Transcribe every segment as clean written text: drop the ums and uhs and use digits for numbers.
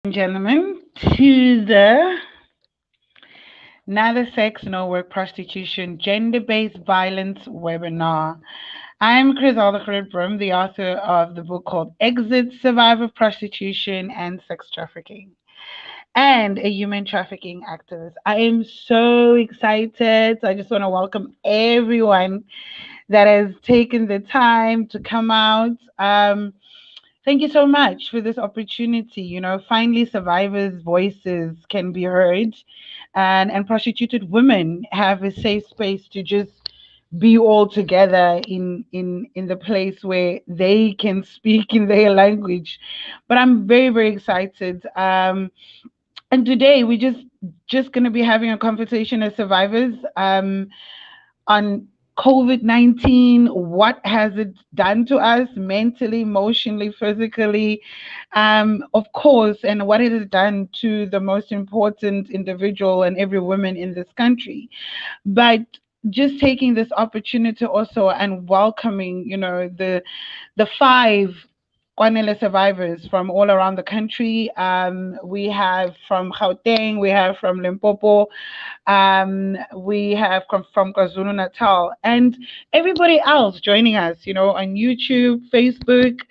and gentlemen, to the Neither Sex Nor Work Prostitution Gender Based Violence webinar. I'm Griselda Brum, the author of the book called Exit Survivor Prostitution and Sex Trafficking, and a human trafficking activist. I am so excited. So I just want to welcome everyone that has taken the time to come out. Thank you so much for this opportunity. Finally, survivors' voices can be heard, and prostituted women have a safe space to just be all together in the place where they can speak in their language. But I'm very very excited. And today we're just gonna be having a conversation as survivors. On COVID 19. What has it done to us mentally, emotionally, physically? Of course, and what it has done to the most important individual and every woman in this country. But just taking this opportunity also and welcoming, the five Kwanele survivors from all around the country. We have from Gauteng, we have from Limpopo, we have come from KwaZulu Natal, and everybody else joining us, on YouTube, Facebook.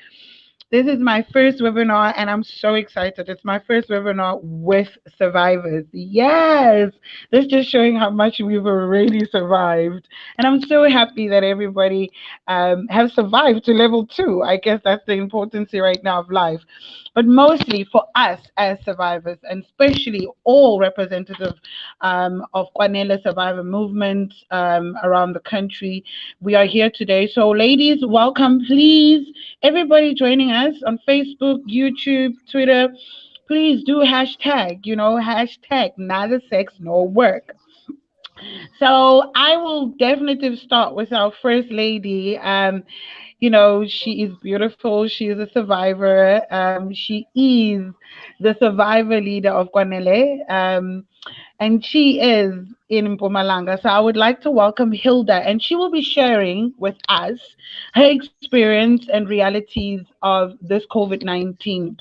This is my first webinar and I'm so excited. It's my first webinar with survivors. Yes, this just showing how much we've already survived. And I'm so happy that everybody has survived to level 2. I guess that's the importance right now of life. But mostly for us as survivors, and especially all representative of Kwanele survivor movement around the country, we are here today. So ladies, welcome, please. Everybody joining us on Facebook, YouTube, Twitter, please do hashtag neither sex nor work. So I will definitely start with our first lady. She is beautiful. She is a survivor. She is the survivor leader of Kwanele. And she is in Mpumalanga. So I would like to welcome Hilda, and she will be sharing with us her experience and realities of this COVID-19,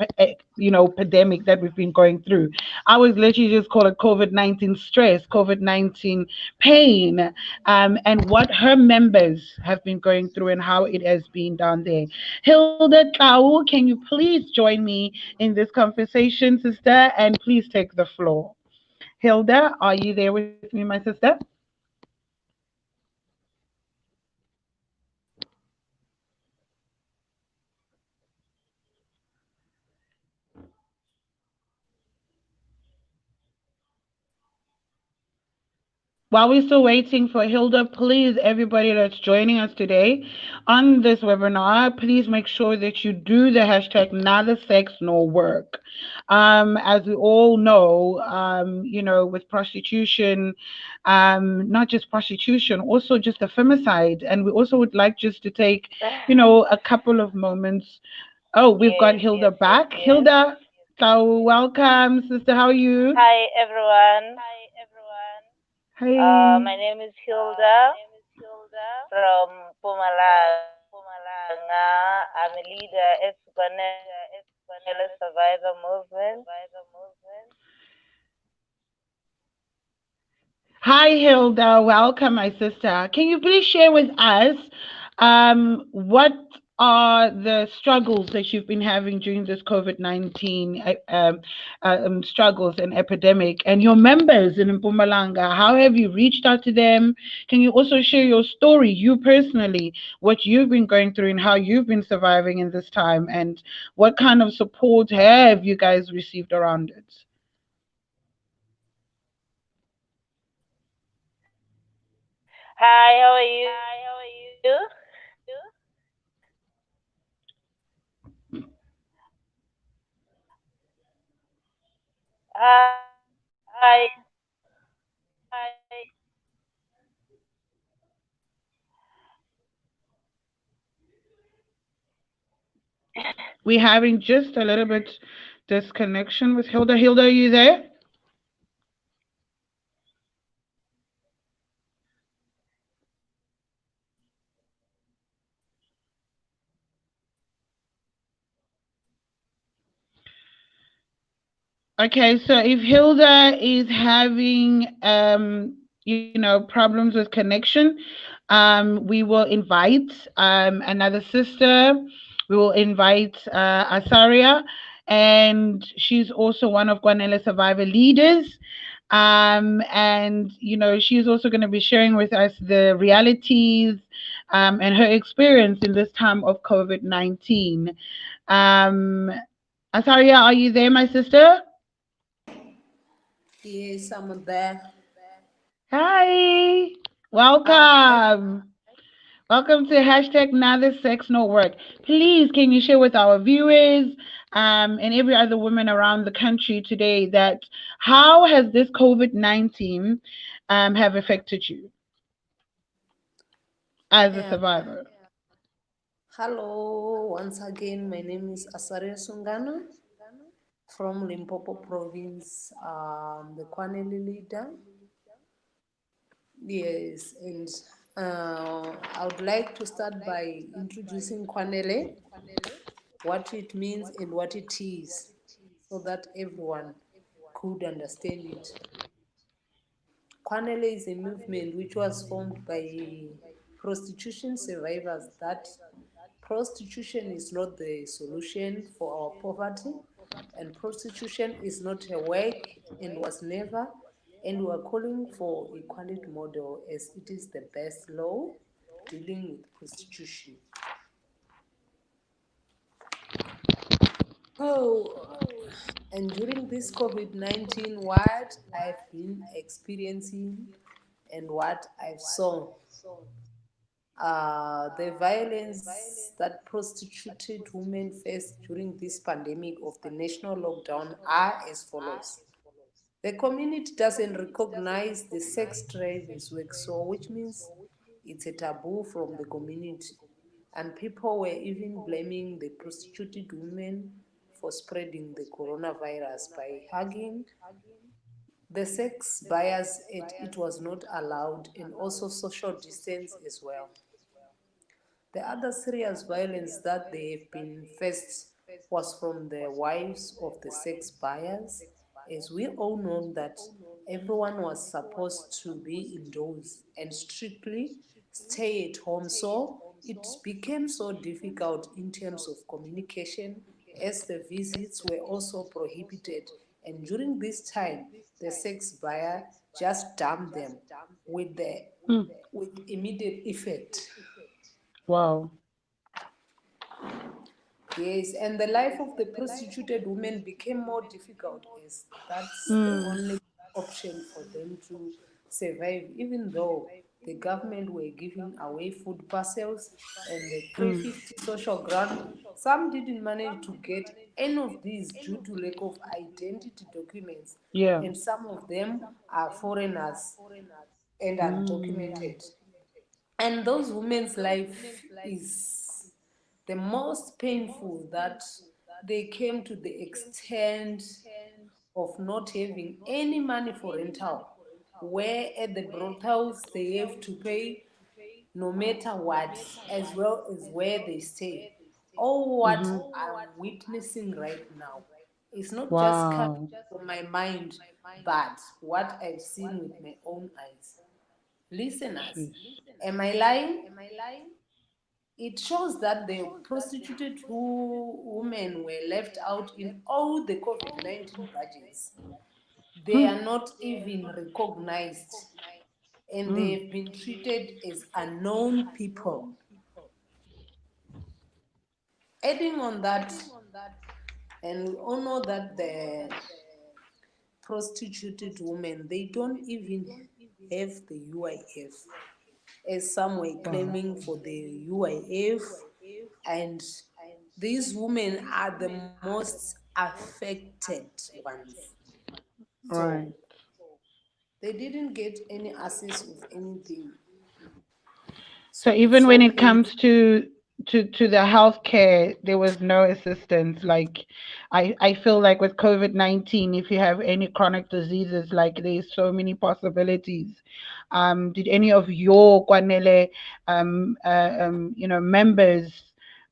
pandemic that we've been going through. I was literally just call it COVID-19 stress, COVID-19 pain, and what her members have been going through and how it has been down there. Hilda Tau, can you please join me in this conversation, sister, and please take the floor. Hilda, are you there with me, my sister? While we're still waiting for Hilda, please, everybody that's joining us today on this webinar, please make sure that you do the hashtag neither sex nor work. As we all know, with prostitution, not just prostitution, also just a femicide. And we also would like just to take, a couple of moments. Oh, we've got Yes, Hilda yes, yes, back. yes. Hilda, so welcome, sister. How are you? Hi, everyone. Hi. My name is Hilda from Pumalanga. I'm a leader at Guanella Survivor Movement. Hi, Hilda. Welcome, my sister. Can you please share with us what are the struggles that you've been having during this COVID-19 struggles and epidemic, and your members in Mpumalanga? How have you reached out to them? Can you also share your story, you personally, what you've been going through and how you've been surviving in this time, and what kind of support have you guys received around it? Hi, how are you? Hi. We're having just a little bit disconnection with Hilda. Hilda, are you there? Okay, so if Hilda is having problems with connection, we will invite another sister. We will invite Asaria, and she's also one of Guanella Survivor leaders. And she's also going to be sharing with us the realities and her experience in this time of COVID-19. Um, Asaria, are you there, my sister? Yes, I'm there. Hi, Hi. welcome. Welcome to hashtag Neither Sex Nor Work. Please, can you share with our viewers and every other woman around the country today that how has this COVID-19 have affected you as a Yeah. survivor? Hello, once again, my name is Asaria Sungana from Limpopo province, the Kwaneli leader. Yes, and I would like to start by introducing Kwanele, what it means and what it is, so that everyone could understand it. Kwanele is a movement which was formed by prostitution survivors that prostitution is not the solution for our poverty, and prostitution is not a work and was never, and we are calling for equality model as it is the best law dealing with prostitution. Oh, and during this COVID-19, what I've been experiencing and what I've saw, the violence that prostituted women faced during this pandemic of the national lockdown are as follows. The community doesn't recognize the sex trade as work, so which means it's a taboo from the community. And people were even blaming the prostituted women for spreading the coronavirus by hugging the sex buyers. It was not allowed, and also social distance as well. The other serious violence that they have been faced was from the wives of the sex buyers, as we all know that everyone was supposed to be indoors and strictly stay at home. So it became so difficult in terms of communication as the visits were also prohibited. And during this time, the sex buyer just dumped them with the Mm, with immediate effect. wow. Yes, and the life of the prostituted women became more difficult as that's the Mm, only option for them to survive, even though the government were giving away food parcels and the mm, 350 social grant. Some didn't manage to get any of these due to lack of identity documents, yeah. and some of them are foreigners and Mm, undocumented. And those women's life is the most painful that they came to the extent of not having any money for rental, where at the brothels they have to pay no matter what, as well as where they stay. All what mm-hmm. I'm witnessing right now is not just coming Wow. from my mind, but what I've seen with my own eyes. Listeners, Jeez. am I lying? It shows that the prostituted women were left out in all the COVID 19 budgets. They Hmm. are not even recognized, and they Mm, have been treated as unknown people. Adding on that, and we all know that the prostituted women, they don't even have the UIF, as some were wow. claiming for the UIF, and these women are the most affected ones. So Right. they didn't get any access of anything. So So it's even when so it painful. comes to the healthcare, there was no assistance. Like I feel like with COVID-19, if you have any chronic diseases, like there's so many possibilities. Did any of your Kwanele members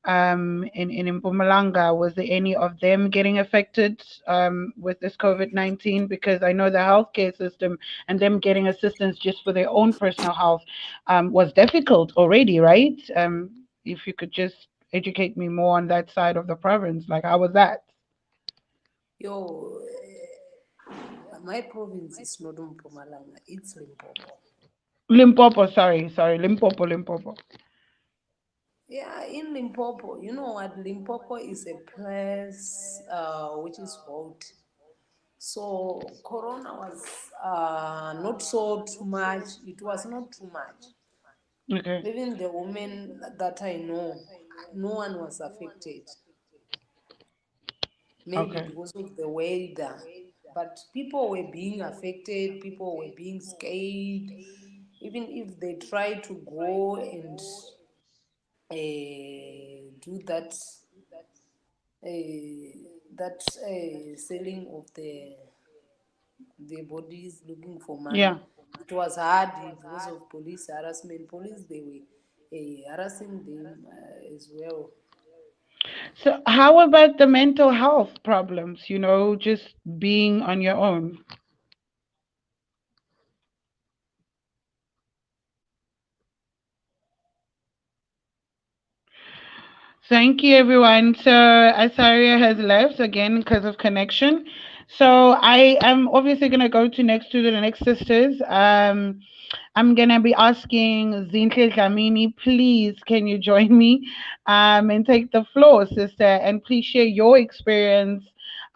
in Mpumalanga, was there any of them getting affected with this COVID-19? Because I know the healthcare system and them getting assistance just for their own personal health was difficult already, right? If you could just educate me more on that side of the province, like how was that? Yo, my province is not Mpumalanga, it's Limpopo. Limpopo, sorry, Limpopo, Limpopo. Yeah, in Limpopo, you know what? Limpopo is a place which is hot. So Corona was not so too much. It was not too much. Okay, Even the women that I know, no one was affected. Maybe okay. because of the weather. But people were being affected, people were being scared. Even if they try to go and do selling of the bodies looking for money. Yeah. It was hard because of police harassment. Police, they were harassing them as well. So how about the mental health problems, just being on your own? Thank you, everyone. So Asaria has left again because of connection. So I am obviously gonna go to the next sisters. I'm gonna be asking Zinhle Dlamini, please, can you join me, and take the floor, sister, and please share your experience,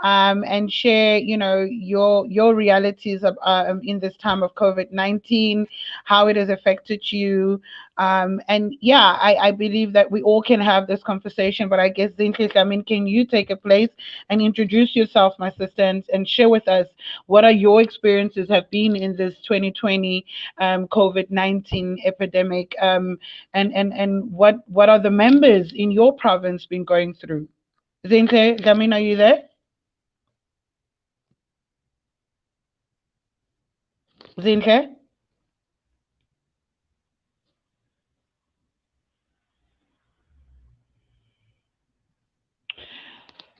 and share, your realities of, in this time of COVID-19, how it has affected you, and yeah, I believe that we all can have this conversation, but I guess Zinhle, I mean, can you take a place and introduce yourself, my sister, and share with us what are your experiences have been in this 2020 COVID-19 epidemic, and what are the members in your province been going through? Zinhle, I mean, are you there? Zinhle?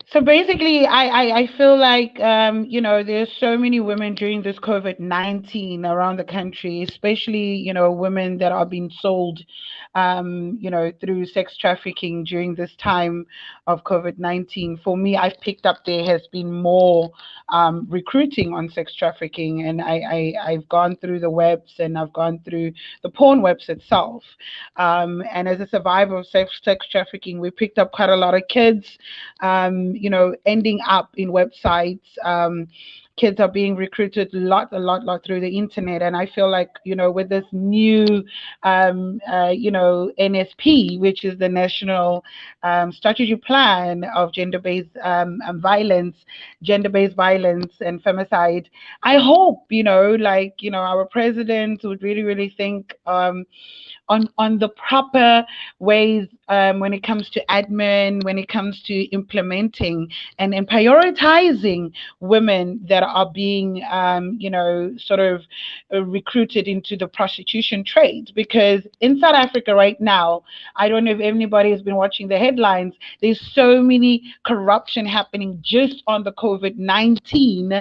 So basically, I feel like, there's so many women during this COVID-19 around the country, especially, women that are being sold, through sex trafficking during this time of COVID-19. For me, I've picked up there has been more recruiting on sex trafficking, and I've gone through the webs and I've gone through the porn webs itself. And as a survivor of sex trafficking, we picked up quite a lot of kids, ending up in websites. Kids are being recruited a lot through the internet, and I feel like, with this new, NSP, which is the National Strategy Plan of gender-based violence and femicide. I hope, our president would really, really think, on the proper ways, when it comes to admin, when it comes to implementing and prioritizing women that are being, sort of recruited into the prostitution trade. Because in South Africa right now, I don't know if anybody has been watching the headlines. There's so many corruption happening just on the COVID-19,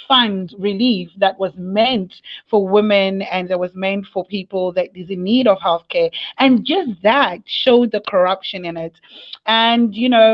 fund relief that was meant for women and that was meant for people that is in need of healthcare. And just that showed the corruption in it. And,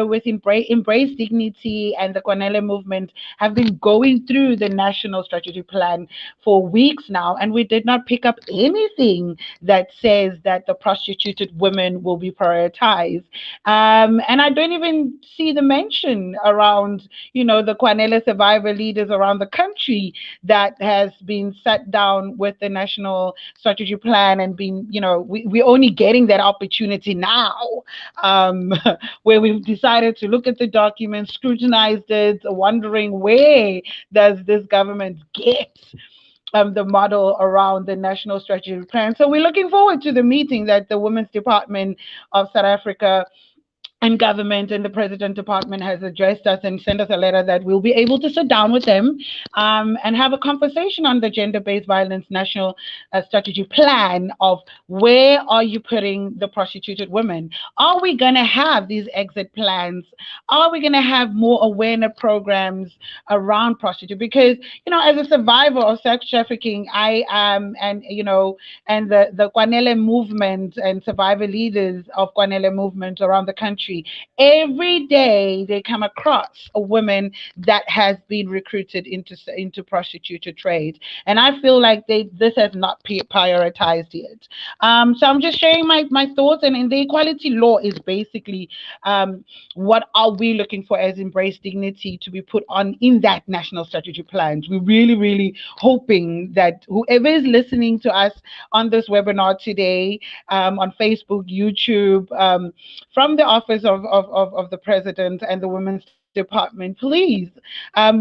with Embrace Dignity and the Kwanele movement have been going through the National Strategy Plan for weeks now, and we did not pick up anything that says that the prostituted women will be prioritized. And I don't even see the mention around, the Kwanele survivor leaders around the country that has been sat down with the National Strategy Plan and been, we're only getting that opportunity now, um, where we've decided to look at the documents, scrutinized it, wondering where does this government get the model around the National Strategy Plan. So we're looking forward to the meeting that the Women's Department of South Africa and government and the president department has addressed us and sent us a letter that we'll be able to sit down with them and have a conversation on the gender-based violence national strategy plan of where are you putting the prostituted women. Are we going to have these exit plans? Are we going to have more awareness programs around prostitution? Because as a survivor of sex trafficking, I am, and and the Kwanele movement and survivor leaders of Kwanele movement around the country, every day they come across a woman that has been recruited into prostituted trade, and I feel like this has not prioritized yet. So I'm just sharing my thoughts, and the equality law is basically what are we looking for as Embrace Dignity to be put on in that national strategy plans. We're really, really hoping that whoever is listening to us on this webinar today, on Facebook, YouTube, from the office of the president and the women's department, please.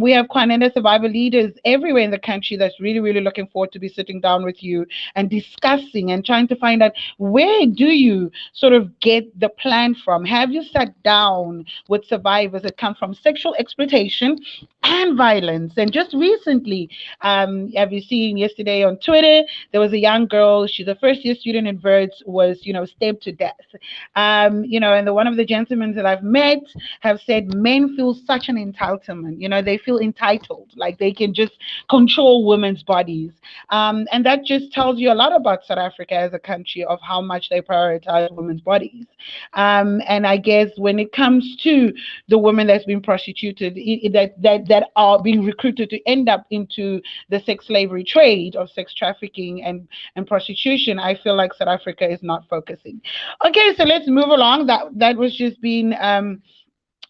We have Kwanene survivor leaders everywhere in the country that's really, really looking forward to be sitting down with you and discussing and trying to find out, where do you sort of get the plan from? Have you sat down with survivors that come from sexual exploitation and violence? And just recently, have you seen yesterday on Twitter, there was a young girl, she's a first year student in Verts, was, stabbed to death. And one of the gentlemen that I've met have said men feel such an entitlement. They feel entitled, like they can just control women's bodies. And that just tells you a lot about South Africa as a country, of how much they prioritize women's bodies. And I guess when it comes to the women that's been prostituted, that are being recruited to end up into the sex slavery trade of sex trafficking and prostitution, I feel like South Africa is not focusing. Okay, so let's move along. That was just being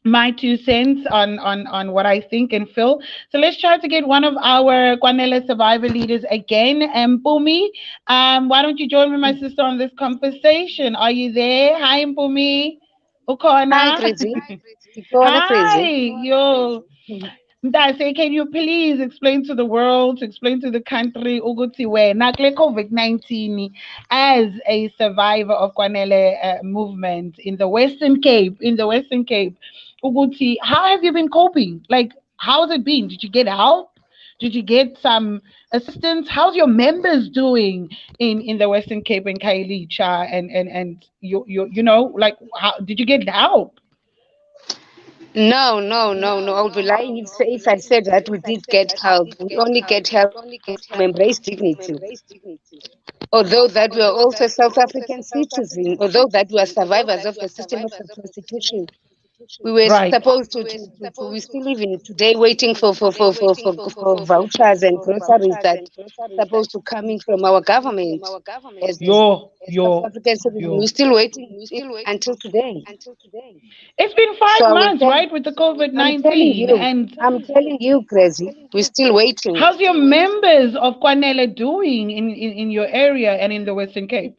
my 2 cents on what I think and feel. So let's try to get one of our Kwanele survivor leaders again. Mpumi, why don't you join me, my sister, on this conversation? Are you there? Hi, Mpumi. Hi, Ukona. Crazy. Ikaona Hi, Crazy. yo. I say, can you please explain to the world, explain to the country, ukuthi wena kule COVID-19, as a survivor of Kwanele movement in the Western Cape, ukuthi, how have you been coping? Like, how's it been? Did you get help? Did you get some assistance? How's your members doing in the Western Cape and Kailicha and like, how did you get help? No, no, no, no. I would be lying if I said that we did get help. We only get help from Embrace Dignity. Although that we are also South African citizens, although that we are survivors of the system of prostitution, we were Right. supposed to we still even today waiting for vouchers and groceries that supposed to come in from our government Yo, as South yo, African citizens. We're yo. still waiting it until today. It's been So 5 months, right, with the COVID -19, and I'm telling you, Crazy, we're still waiting. how's your members of Kwanele doing in your area and in the Western Cape?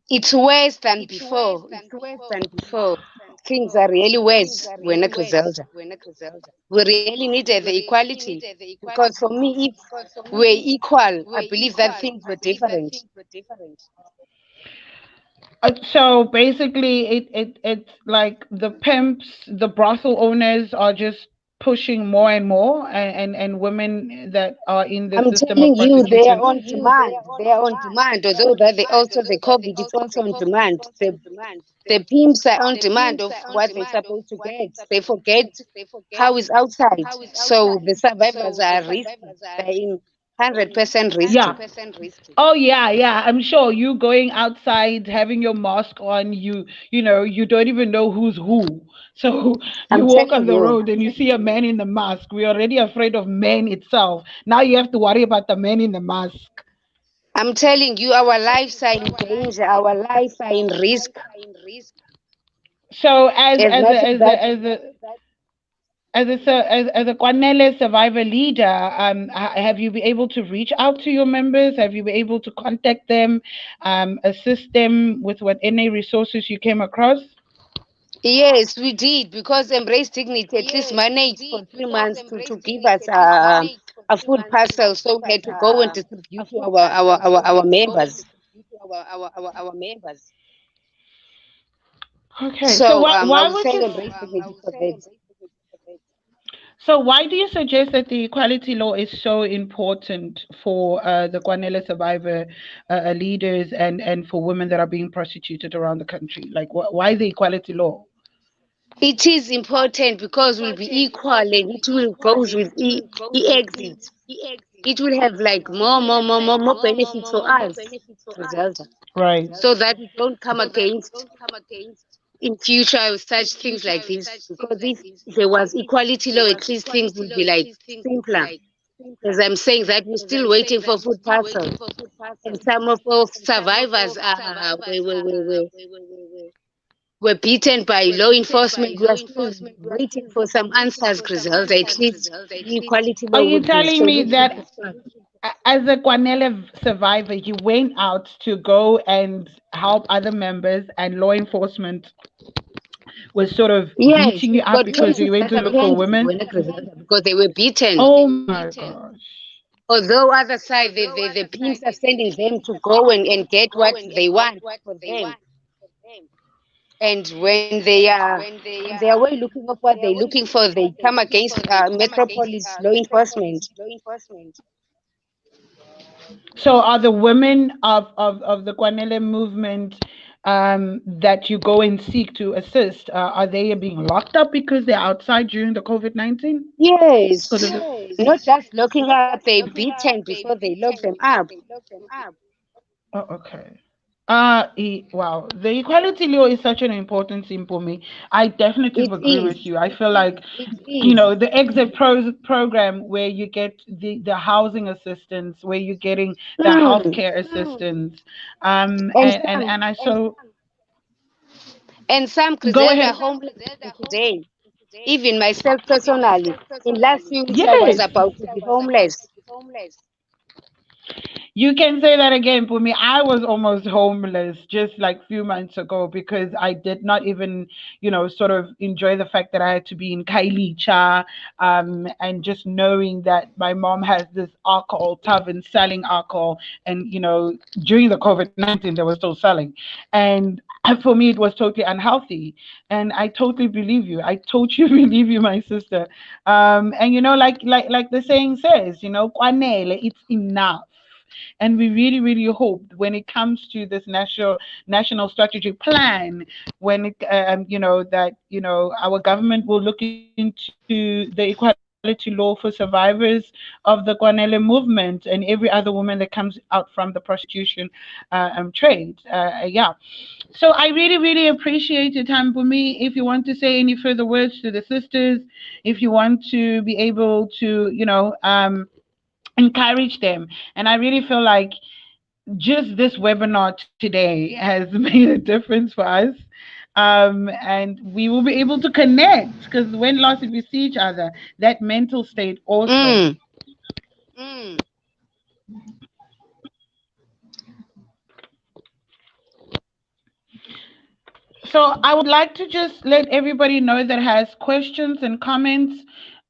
It's worse than before. It's worse than before. Things are really worse when a Griselda. We really needed the equality because for me, if we're equal, I believe that things were different. So basically, it's like the pimps, the brothel owners are just pushing more and more, and women that are in the I'm system of telling you, they are prostitution. on demand. They are on demand. Although that they also the COVID is also on demand. The pimps are on demand of what they're supposed to get. They forget how is outside. So the survivors are risky. They're in 100% Yeah. risky. Oh yeah, yeah. I'm sure you going outside having your mask on, you don't even know who's who. So you I'm walk on telling the you. road and you see a man in the mask. We're already afraid of men itself. Now you have to worry about the man in the mask. I'm telling you, our lives are in danger. Our lives are in risk. So as As as much a as as that, a as a as a Kwanele survivor leader, have you been able to reach out to your members? Have you been able to contact them, assist them with what any resources you came across? yes, we did, because Embrace Dignity at least managed for 3 months to give us a food parcel. So we had to go and distribute to our members. Okay. So So I why would would say you embrace dignity for that. so why do you suggest that the equality law is so important for the Kwanele survivor leaders and for women that are being prostituted around the country? Like, why the equality law? It is important because we'll be equal and it will goes with exit. It will have like more benefits for us, Griselda, Right. so that we don't come against in future with such things like this. Because if there was equality law, at least things would be like simpler. As I'm saying that we're still waiting for food parcels, and some of our survivors are were beaten by law enforcement. We are still waiting for some answers, Griselda. At least the equality Are law you would be telling me solution that to stuff. as a Kwanele survivor, you went out to go and help other members, and law enforcement was sort of Yes, beating you we've up got because you cases went that to are look for pending women? when Griselda because they were beaten. Oh my gosh. Although other side the pimps are sending them to go and get what they want for them. And when they are way looking of what they're looking for, they come against metropolis law enforcement. So are the women of the Kwanele movement that you go and seek to assist, are they being locked up because they're outside during the COVID-19? Because of Yes, the, not just locking up, they beaten before they lock them up. oh, okay. Wow, the equality law is such an important thing for me. I definitely It agree with is. you. I feel like, It is. the exit program where you get the housing assistance, where you're getting the Mm. healthcare assistance, And and I so some go Griselda ahead. homeless people today. Even myself personally, in last few weeks I was Yes. about to be homeless. You can say that again for me. I was almost homeless just like few months ago because I did not even, sort of enjoy the fact that I had to be in Kailicha, and just knowing that my mom has this alcohol tavern selling alcohol, and during the COVID-19 they were still selling, and for me it was totally unhealthy, and I totally believe you. I totally believe you, my sister. And like the saying says, kwanele, it's enough. And we really, really hope when it comes to this national strategic plan, when it that our government will look into the equality law for survivors of the Kwanele movement and every other woman that comes out from the prostitution trade. Yeah. So I really, really appreciate your time for me. If you want to say any further words to the sisters, if you want to be able to, encourage them. And I really feel like just this webinar today has made a difference for us. And we will be able to connect because when last did we see each other, that mental state also. Mm. So I would like to just let everybody know that has questions and comments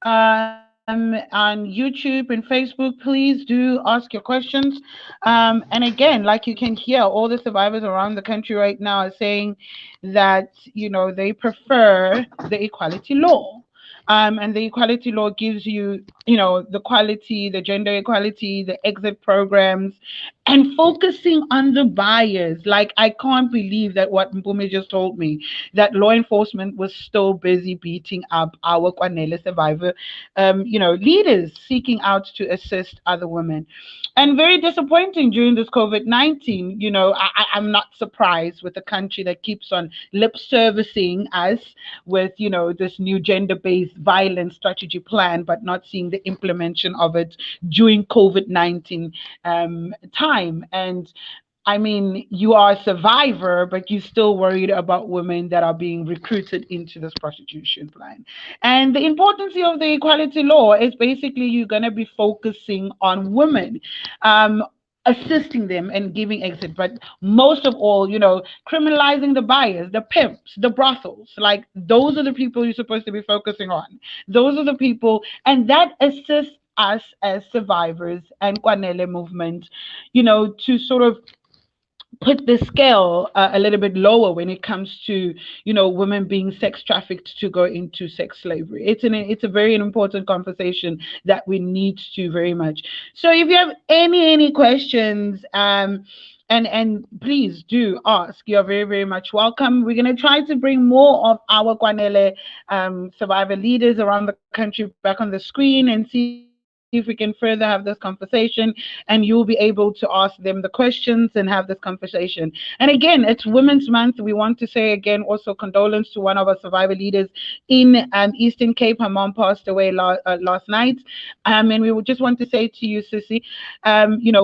on YouTube and Facebook. Please do ask your questions. And again, like you can hear, all the survivors around the country right now are saying that they prefer the equality law. And the equality law gives you, the quality, the gender equality, the exit programs, and focusing on the buyers. Like, I can't believe that what Mpumi just told me, that law enforcement was still busy beating up our Kwanele survivor, leaders seeking out to assist other women. And very disappointing during this COVID-19. I'm not surprised with a country that keeps on lip servicing us with, this new gender based violence strategy plan, but not seeing the implementation of it during COVID-19 time. And I mean, you are a survivor, but you're still worried about women that are being recruited into this prostitution plan. And the importance of the equality law is basically you're going to be focusing on women. Assisting them and giving exit, but most of all, criminalizing the buyers, the pimps, the brothels. Like, those are the people you're supposed to be focusing on. Those are the people, and that assists us as survivors and Kwanele movement, to sort of put the scale a little bit lower when it comes to women being sex trafficked to go into sex slavery. It's a very important conversation that we need to very much. So if you have any questions, and please do ask. You're very, very much welcome. We're going to try to bring more of our Kwanele survivor leaders around the country back on the screen and see if we can further have this conversation, and you'll be able to ask them the questions and have this conversation. And again, it's Women's Month. We want to say again also condolence to one of our survivor leaders in Eastern Cape. Her mom passed away last night. And we would just want to say to you, Sissy,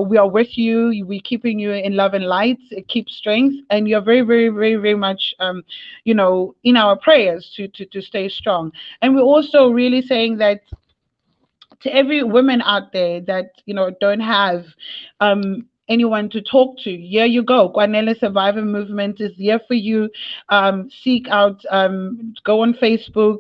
we are with you. We're keeping you in love and light. Keep strength, and you're very, very, very, very much, in our prayers to stay strong. And we're also really saying that to every woman out there that don't have anyone to talk to, here you go. Kwanele Survivor Movement is here for you. Seek out, go on Facebook,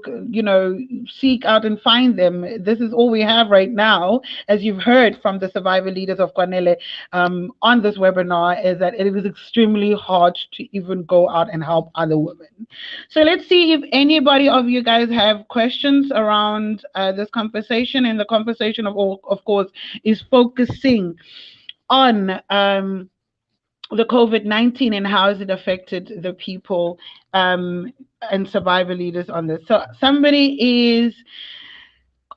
seek out and find them. This is all we have right now, as you've heard from the survivor leaders of Kwanele on this webinar, is that it is extremely hard to even go out and help other women. So let's see if anybody of you guys have questions around this conversation. And the conversation of course, is focusing on the COVID-19 and how has it affected the people and survivor leaders on this. So somebody is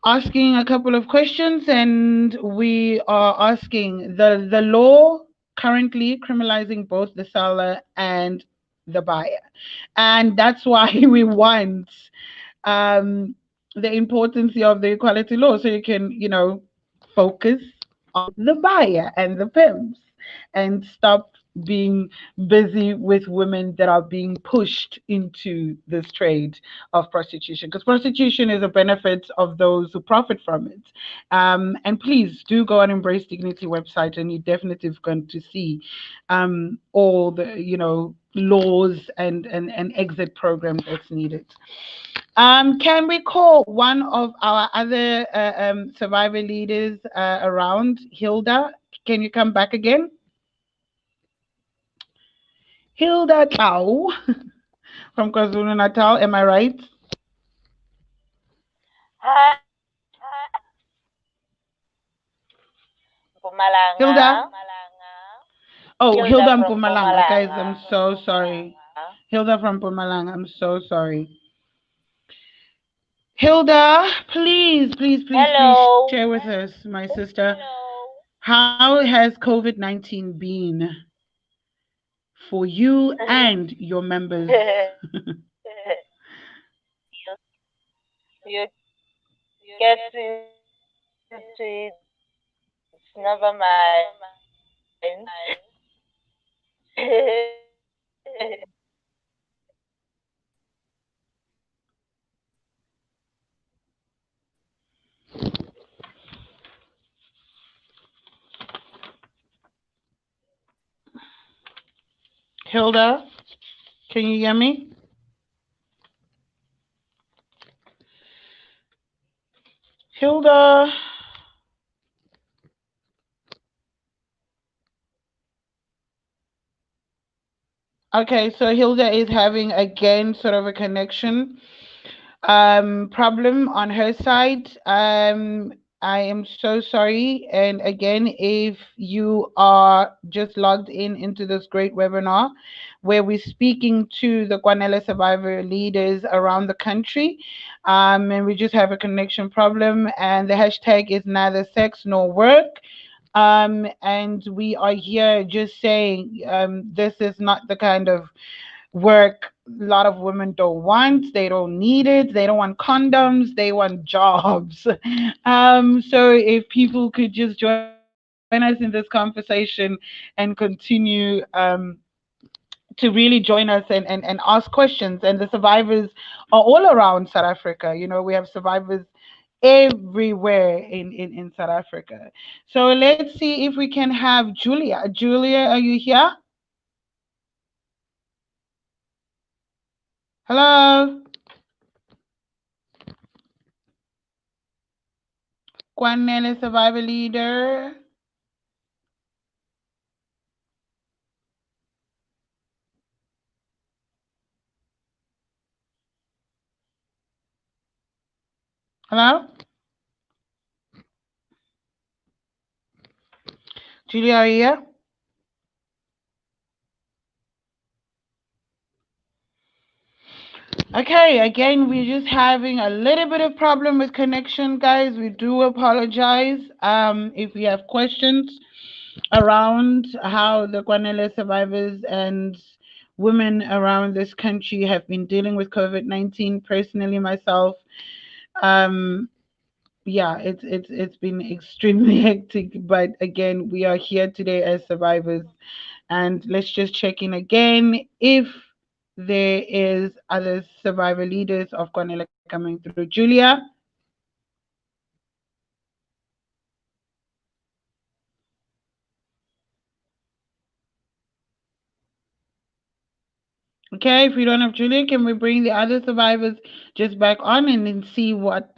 asking a couple of questions, and we are asking the law currently criminalizing both the seller and the buyer, and that's why we want the importance of the equality law, so you can focus on the buyer and the pimps and stop being busy with women that are being pushed into this trade of prostitution, because prostitution is a benefit of those who profit from it. And please do go on Embrace Dignity website, and you're definitely going to see all the laws and exit programs that's needed. Can we call one of our other survivor leaders around? Hilda, can you come back again? Hilda Tau from KwaZulu Natal, am I right? Hi, Mpumalanga. Hilda? Oh, Hilda Hilda from Mpumalanga. Guys, I'm Mpumalanga. so sorry. Hilda from Mpumalanga, I'm so sorry. Hilda, please, please, please, please Hello. share with us, my sister. How has COVID-19 been for you and your members? You get to it's never mind. Hilda, can you hear me? Hilda. Okay, so Hilda is having again sort of a connection problem on her side. I am so sorry. And again, if you are just logged in into this great webinar where we're speaking to the Kwanele survivor leaders around the country, and we just have a connection problem, and the hashtag is neither sex nor work. And we are here just saying this is not the kind of work a lot of women don't want. They don't need it. They don't want condoms. They want jobs. So if people could just join us in this conversation and continue to really join us and ask questions. And the survivors are all around South Africa. We have survivors everywhere in South Africa. So let's see if we can have Julia. Julia, are you here? Hello? Kwanele survivor leader. Hello? Julia, are you here? Okay, again, we're just having a little bit of problem with connection, guys. We do apologize. If you have questions around how the Kwanele survivors and women around this country have been dealing with COVID-19, personally myself, um, yeah, it's been extremely hectic. But again, we are here today as survivors, and let's just check in again if there is other survivor leaders of Kwanele coming through. Julia, okay, if we don't have Julia, can we bring the other survivors just back on and then see what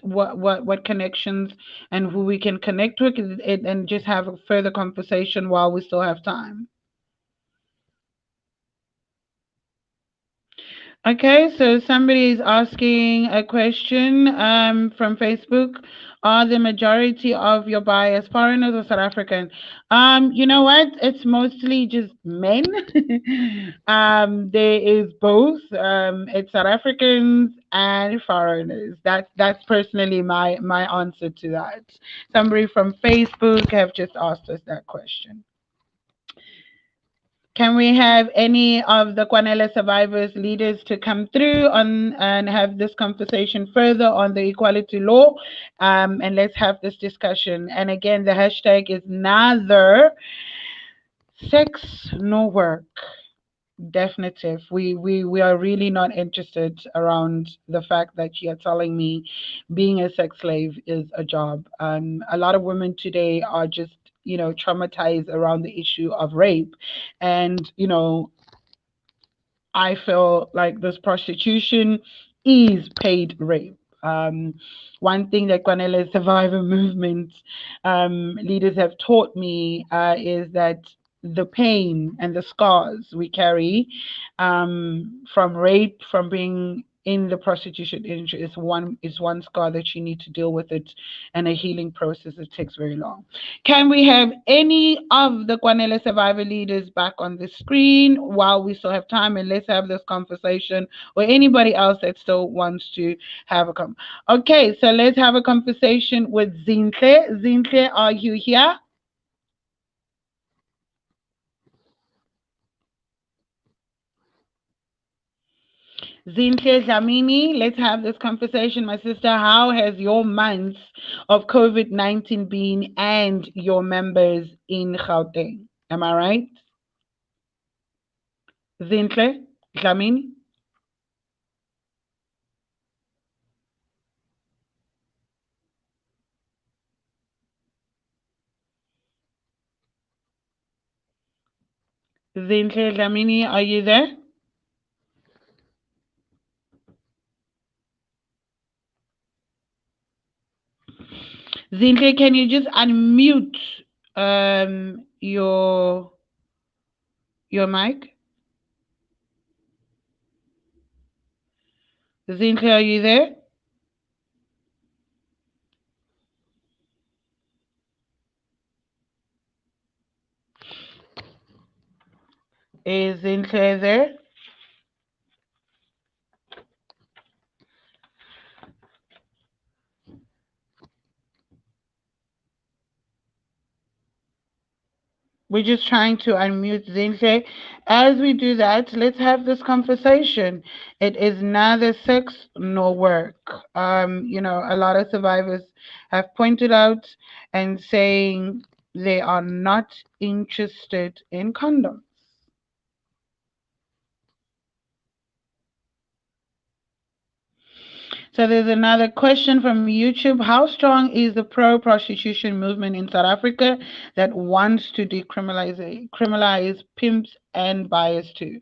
connections and who we can connect with, and just have a further conversation while we still have time? Okay, so somebody is asking a question from Facebook. Are the majority of your buyers foreigners or South African? You know what? It's mostly just men. There is both. It's South Africans and foreigners. That's personally my answer to that. Somebody from Facebook have just asked us that question. Can we have any of the Kwanele survivors leaders to come through on and have this conversation further on the equality law? And let's have this discussion. And again, the hashtag is neither sex nor work. Definitive. We are really not interested around the fact that you're telling me being a sex slave is a job. A lot of women today are just, traumatized around the issue of rape. And, I feel like this prostitution is paid rape. Um, One thing that Kwanele survivor movement leaders have taught me is that the pain and the scars we carry from rape, from being in the prostitution industry, is one scar that you need to deal with it, and a healing process that takes very long. Can we have any of the Kwanele survivor leaders back on the screen while we still have time, and let's have this conversation, or anybody else that still wants to have a Okay, so let's have a conversation with Zinhle. Zinhle, are you here? Zinhle Dlamini, let's have this conversation, my sister. How has your months of COVID-19 been, and your members in Gauteng? Am I right? Zinhle Dlamini? Zinhle Dlamini, are you there? Zinhle, can you just unmute your mic? Zinhle, are you there? Is Zinhle there? We're just trying to unmute Zinhle. As we do that, let's have this conversation. It is neither sex nor work. A lot of survivors have pointed out and saying they are not interested in condoms. So there's another question from YouTube. How strong is the pro-prostitution movement in South Africa that wants to criminalize pimps and buyers too?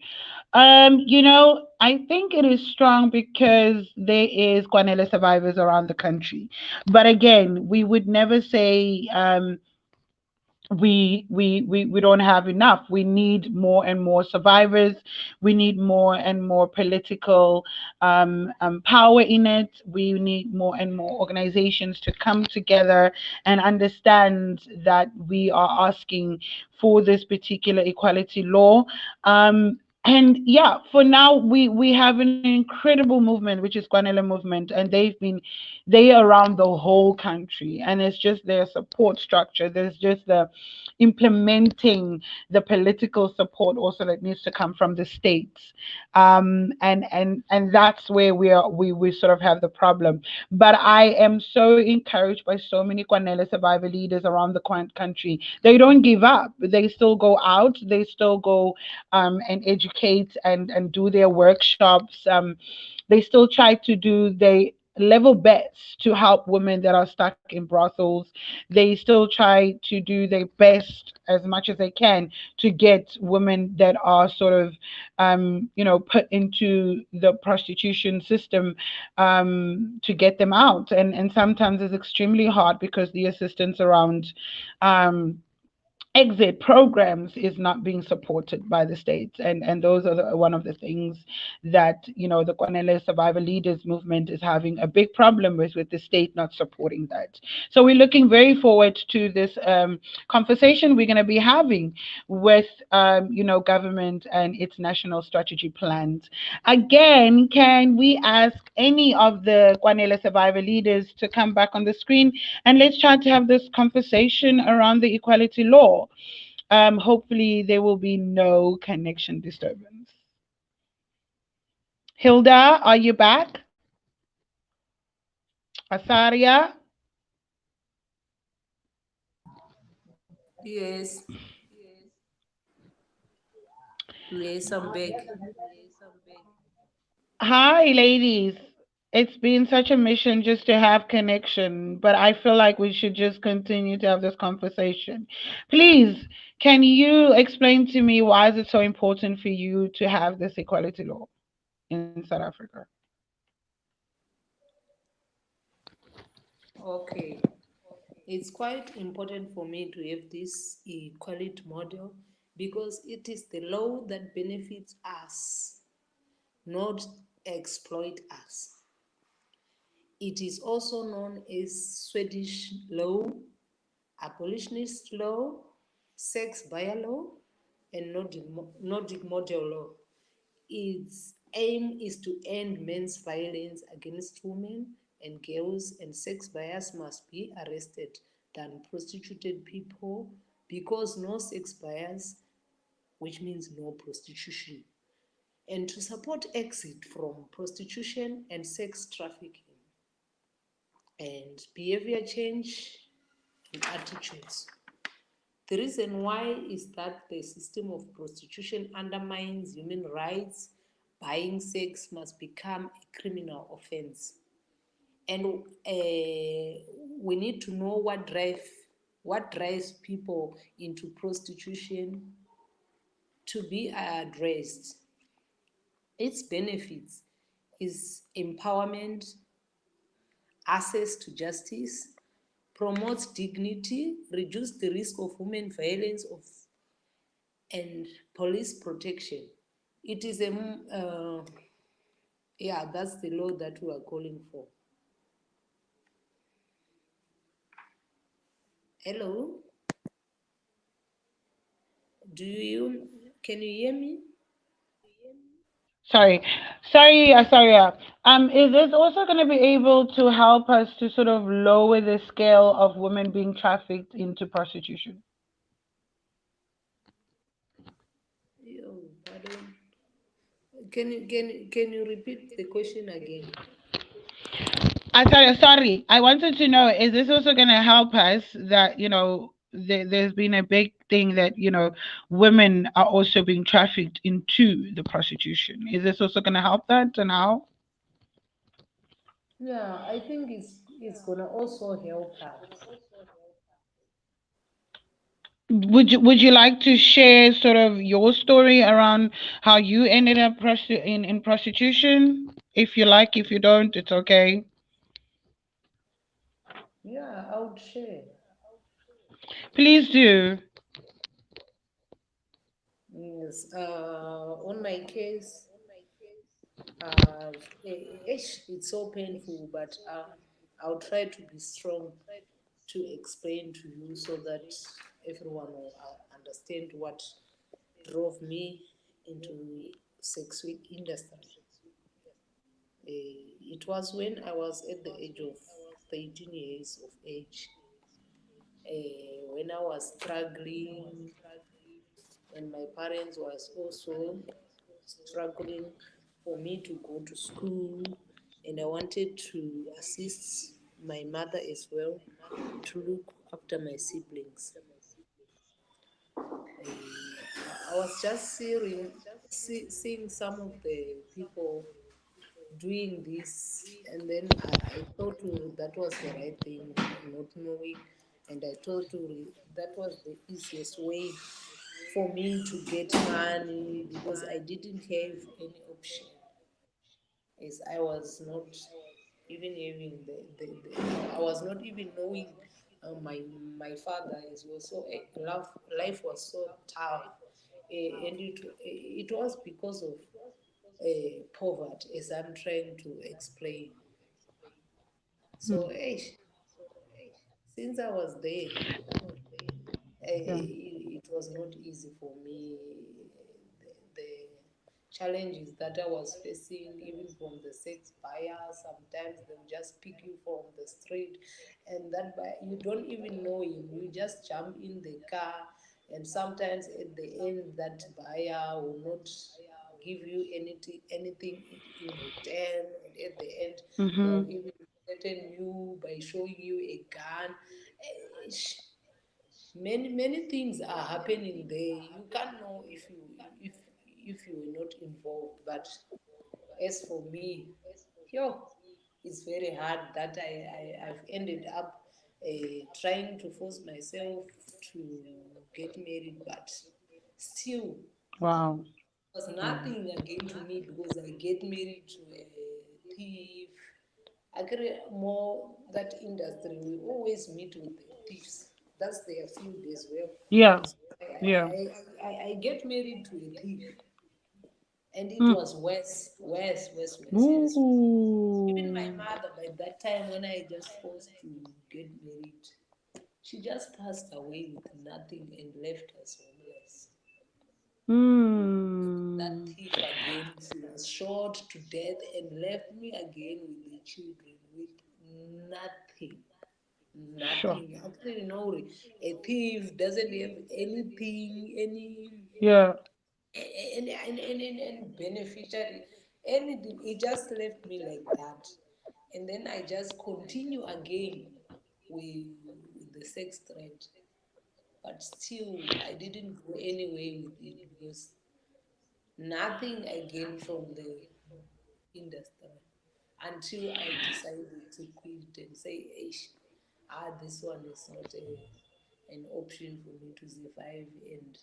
I think it is strong because there is Kwanele survivors around the country. But again, we would never say we don't have enough. We need more and more survivors. We need more and more political power in it. We need more and more organizations to come together and understand that we are asking for this particular equality law. And yeah, for now we have an incredible movement, which is Kwanele movement, and they around the whole country, and it's just their support structure. There's just the implementing the political support also that needs to come from the states. And that's where we sort of have the problem. But I am so encouraged by so many Kwanele survivor leaders around the country. They don't give up. They still go out. They still go and educate and do their workshops. They still try to do they level best to help women that are stuck in brothels. They still try to do their best as much as they can to get women that are sort of put into the prostitution system, to get them out. And sometimes it's extremely hard because the assistance around um, exit programs is not being supported by the states, and those are one of the things that the Kwanele survivor leaders movement is having a big problem with the state not supporting that. So we're looking very forward to this conversation we're going to be having with government and its national strategy plans. Again, can we ask any of the Kwanele survivor leaders to come back on the screen, and let's try to have this conversation around the equality law. Hopefully there will be no connection disturbance. Hilda, are you back? Asaria? Yes, yes, I'm back. Hi, ladies. It's been such a mission just to have connection, but I feel like we should just continue to have this conversation. Please, can you explain to me why is it so important for you to have this equality law in South Africa? Okay. It's quite important for me to have this equality model because it is the law that benefits us, not exploit us. It is also known as Swedish law, abolitionist law, sex bylaw, and Nordic model law. Its aim is to end men's violence against women and girls, and sex buyers must be arrested than prostituted people because no sex buyers, which means no prostitution, and to support exit from prostitution and sex trafficking and behavior change and attitudes. The reason why is that the system of prostitution undermines human rights. Buying sex must become a criminal offense. And we need to know what drives people into prostitution to be addressed. Its benefits is empowerment, access to justice, promotes dignity, reduce the risk of women violence and police protection. It is yeah, that's the law that we are calling for. Hello, can you hear me? Sorry, sorry. Is this also going to be able to help us to sort of lower the scale of women being trafficked into prostitution? Yo, pardon. Can you repeat the question again? Sorry. I wanted to know, is this also going to help us that, there's been a big thing that, women are also being trafficked into the prostitution. Is this also going to help that, and how? Yeah, I think it's gonna also help us. Would you like to share sort of your story around how you ended up in prostitution? If you like, if you don't, it's okay. Yeah, I would share. Please do. Yes. On my case, it's so painful, but I'll try to be strong to explain to you so that everyone will understand what drove me into sex work industry. It was when I was at the age of 13 years of age, when I was struggling, and my parents was also struggling for me to go to school, and I wanted to assist my mother as well to look after my siblings. I was just seeing some of the people doing this, and then I thought that was the right thing, not knowing, and I thought that was the easiest way for me to get money because I didn't have any option, as I was not even having I was not even knowing my father is also life was so tough, and it was because of poverty, as I'm trying to explain. So Mm, since I was there, yeah. it was not easy for me. The challenges that I was facing, even from the sex buyers, sometimes they'll just pick you from the street, and that buyer, you don't even know him. You just jump in the car, and sometimes at the end, that buyer will not give you anything in return, and at the end, they'll Mhm. even threaten you by showing you a gun. Many things are happening there. You can't know if you were not involved. But as for me, yo, it's very hard that I've ended up trying to force myself to get married, but still Wow. was Wow. nothing again to me because I get married to a thief. I carry more that industry. We always meet with the thieves. That's their field as well. Yeah. So Yeah. I get married to a thief, and it Mm. was worse, worse, worse, worse, worse. Even my Ooh. mother, by that time when I just forced to get married, she just passed away with nothing and left us homeless. That Mm. thief again, she was shot to death and left me again with the children with nothing. Sure. Nothing. Actually, no, a thief doesn't have anything, Yeah. any beneficiary, anything. He just left me like that. And then I just continue again with the sex threat. But still, I didn't go anywhere with it because nothing I gained from the industry until I decided to quit and say, Ish, this one is not an option for me to survive, and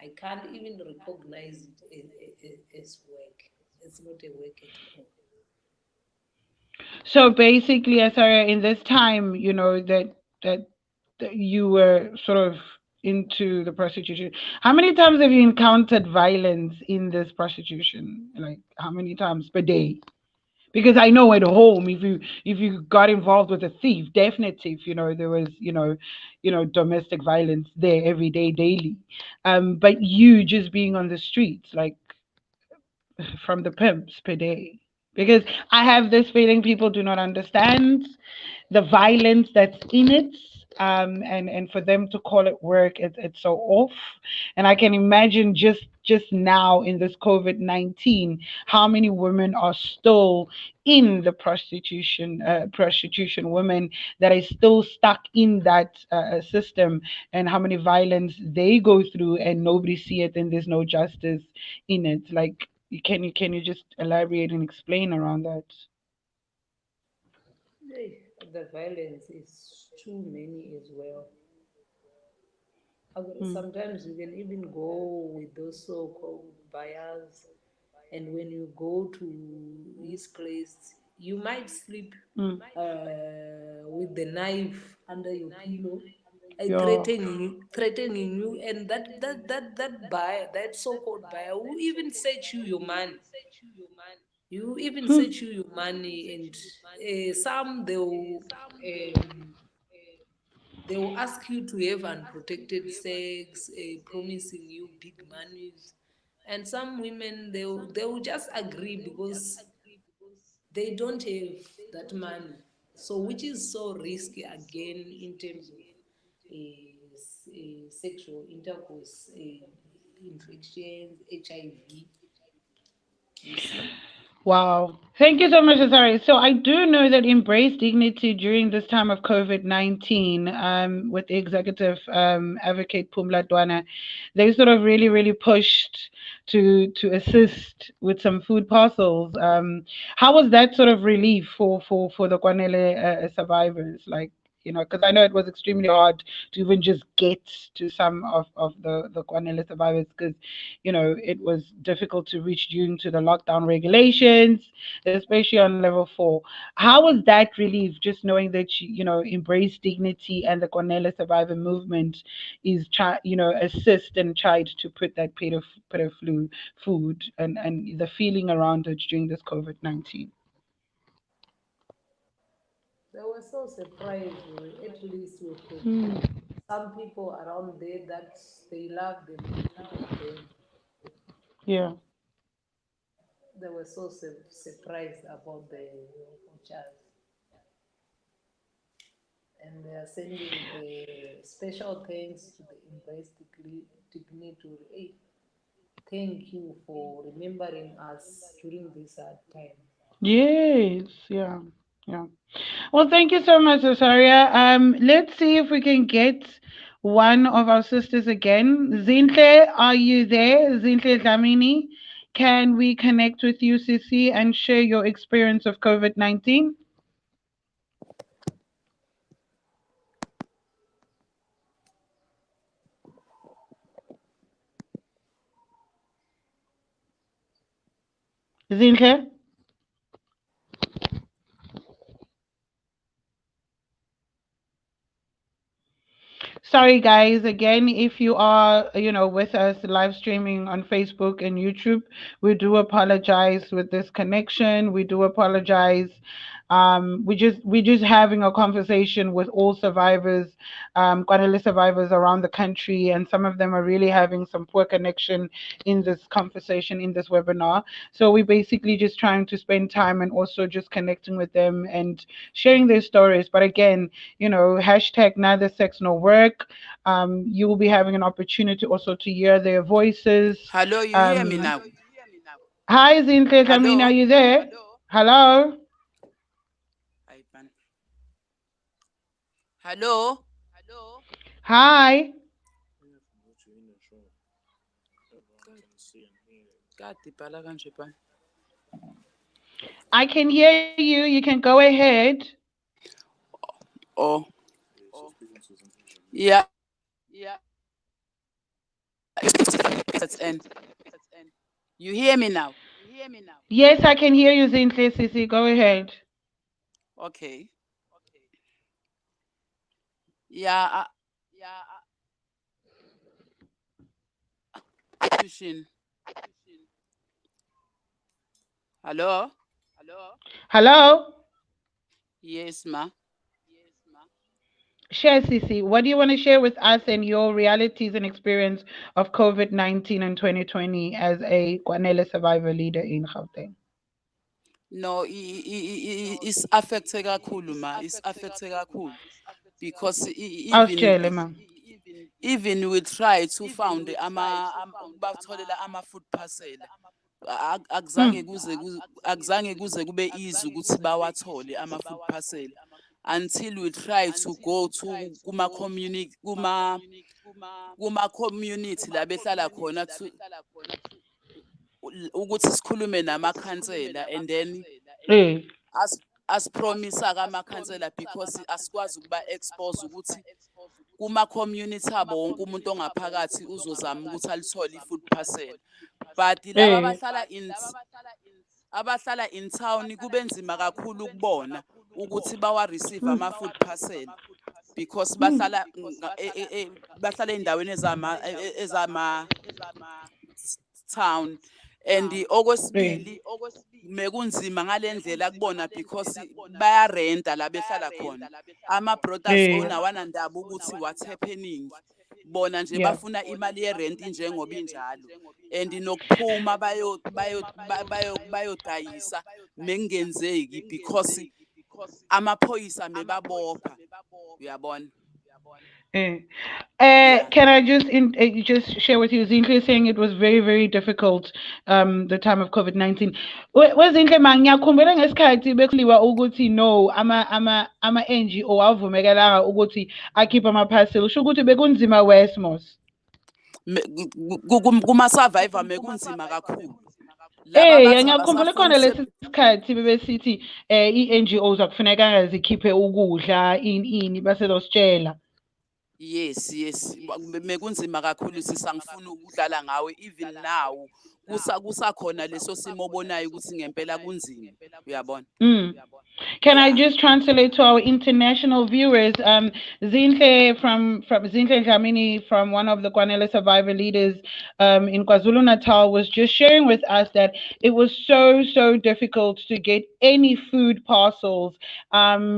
I can't even recognize it as work. It's not a work at all. So basically, Asara, in this time, that that you were sort of into the prostitution. How many times have you encountered violence in this prostitution? Like how many times per day? Because I know at home, if you got involved with a thief, definitive, there was, domestic violence there every day, daily. But you just being on the streets, like from the pimps per day. Because I have this feeling people do not understand the violence that's in it. And for them to call it work, it's so off. And I can imagine just now in this COVID-19, how many women are still in the prostitution women that are still stuck in that system, and how many violence they go through and nobody see it and there's no justice in it. Like, can you just elaborate and explain around that? The violence is too many as well. Mm, Sometimes you can even go with those so-called buyers, and when you go to his place, you might sleep mm, with the knife under your pillow, Yo. threatening you, and that buyer, that so-called buyer, who even search you your money. You even Hmm. search you your money, and some they will ask you to have unprotected sex, promising you big monies, and some women they will just agree because they don't have that money. So which is so risky again in terms of sexual intercourse, infections, HIV. You see. Wow. Thank you so much, Azari. So I do know that Embrace Dignity during this time of COVID-19, with the executive advocate Pumla Dwana, they sort of really, really pushed to assist with some food parcels. How was that sort of relief for the Kwanele survivors? Like, because I know it was extremely hard to even just get to some of the Kwanele survivors because it was difficult to reach due to the lockdown regulations, especially on level 4. How was that relief, just knowing that Embrace Dignity and the Cornelia Survivor movement is assist and tried to put that pit of flu food and the feeling around it during this COVID-19? They were so surprised, at least with Mm. some people around there that they love them, they think of them. Yeah. They were so surprised about the child, and they are sending a special thanks to the Embrace Dignity. Hey, thank you for remembering us during this hard time. Yes. Yeah. Yeah. Well, thank you so much, Rosaria. Let's see if we can get one of our sisters again. Zintle, are you there? Zintle Dlamini, can we connect with you, Sissy, and share your experience of COVID-19? Zintle? Sorry, guys. Again, if you are, with us live streaming on Facebook and YouTube, we do apologize with this connection. We do apologize. We just having a conversation with all survivors, Kwanele survivors around the country, and some of them are really having some poor connection in this conversation, in this webinar. So we're basically just trying to spend time and also just connecting with them and sharing their stories. But again, hashtag neither sex nor work. You will be having an opportunity also to hear their voices. Hello, you hear me Um, now? Hi, Zintle Tamina, are Hello? you there? Hello? Ay, man. Hello? Hi. Kade bhala kanje bani? I can hear you. You can go ahead. Oh, yeah. That's end. You hear me now? Yes, I can hear you, Zintle Sisi. Go ahead. Okay. Yeah. Prostitution. Hello? Hello? Yes, ma. Share, Sisi. What do you want to share with us and your realities and experience of COVID-19 and 2020 as a Kwanele survivor leader in Gauteng? No, it's affected kakhulu, ma. It's affected kakhulu because Ausitshele, ma. even we try to found ukubakutholela ama-food parcel Mm. akuzange kuze kube easy ukuthi bawathole ama-food parcel until we try to go to kuma-community la behlala khona ukuthi sikhulume namakhansela and then Eh. asipromisa-ke amakhansela because asikwazi ukuba-expose ukuthi kuma-community abo wonke umuntu ongaphakathi uzozama ukuthi alithole i-food parcel but laba Eh. abahlala in town kube nzima kakhulu ukubona ukuthi bawa-receive ama-food parcel because Mm. bahlala ey'ndaweni ezama town and Yeah. okwesibili mekunzima ngale ndlela kubona because bayarenta la behlala khona ama-brothers Yeah. onawanandaba ukuthi what's happening bona nje Yeah. bafuna imali yerent injengoba injalo and nokuphuma bayodayisa mekungenzeki because amaphoyisa mebabopha uyabona. Yeah. Yeah. Can I just share with you? Zinhle is saying it was very, very difficult, the time of COVID-19. Wezinhle ngiyakhumbula ngesikhathi bekuliwa ukuthi no ama NGO avumekelanga ukuthi akhiphe ama-parcel. Usho ukuthi bekunzima wesmos. Kuma-survivor mekunzima kakhulu laba bathi ngiyakhumbula khona abasafunise lesi sikhathi bebesithi i-NGOs akufunekanga zikhiphe ukudla ini baselositshela. yes mekunzima kakhulu sisangifuna ukudlala ngawe even now kusakhona leso simo obonayo ukuthi ngempela kunzima uyabona. Can I Yeah. just translate to our international viewers? Zinhle from Zinhle Dlamini, from one of the Kwanele survivor leaders in KwaZulu Natal, was just sharing with us that it was so difficult to get any food parcels.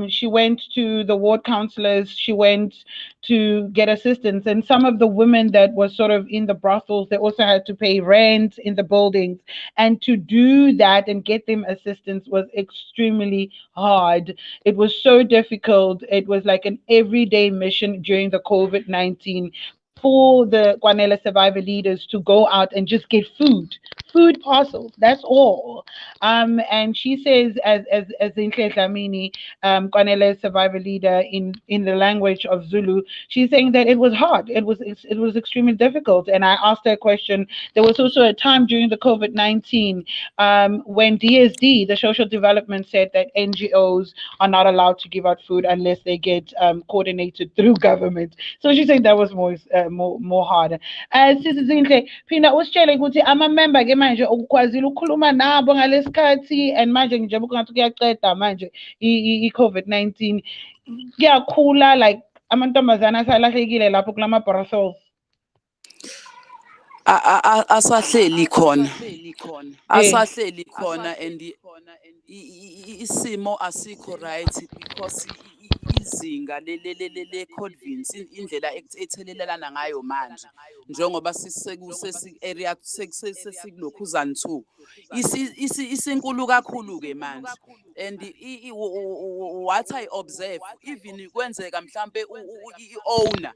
She went to the ward counselors, she went to get assistance, and some of the women that were sort of in the brothels, they also had to pay rent in the buildings, and to do that and get them assistance was extremely hard. It was so difficult. It was like an everyday mission during the COVID-19 for the Kwanele survivor leaders to go out and just get food parcels. That's all. And she says, as Zinhle Dlamini, Kwanele survivor leader in the language of Zulu, she's saying that it was hard. It was extremely difficult. And I asked her a question. There was also a time during the COVID-19 when DSD, the social development, said that NGOs are not allowed to give out food unless they get coordinated through government. So she's saying that was more harder. Sizinhle, phinda usitshele ukuthi ama-member ke manje ukukwazile ukukhuluma nabo ngalesikhathi, and manje njengoba kungathi kuyaqeda manje i-COVID-19 kuyakhula, like amantombazana asalahlekile lapho kulama-brothels. asahleli khona Eh. asahleli khona and isimo asikho right because izinga le-COVID indlela ethelelelana ngayo manje njengoba area sesikulokhuzana 2 isinkulu kakhulu-ke manje and what I observe even kwenzeka mhlampe i-owner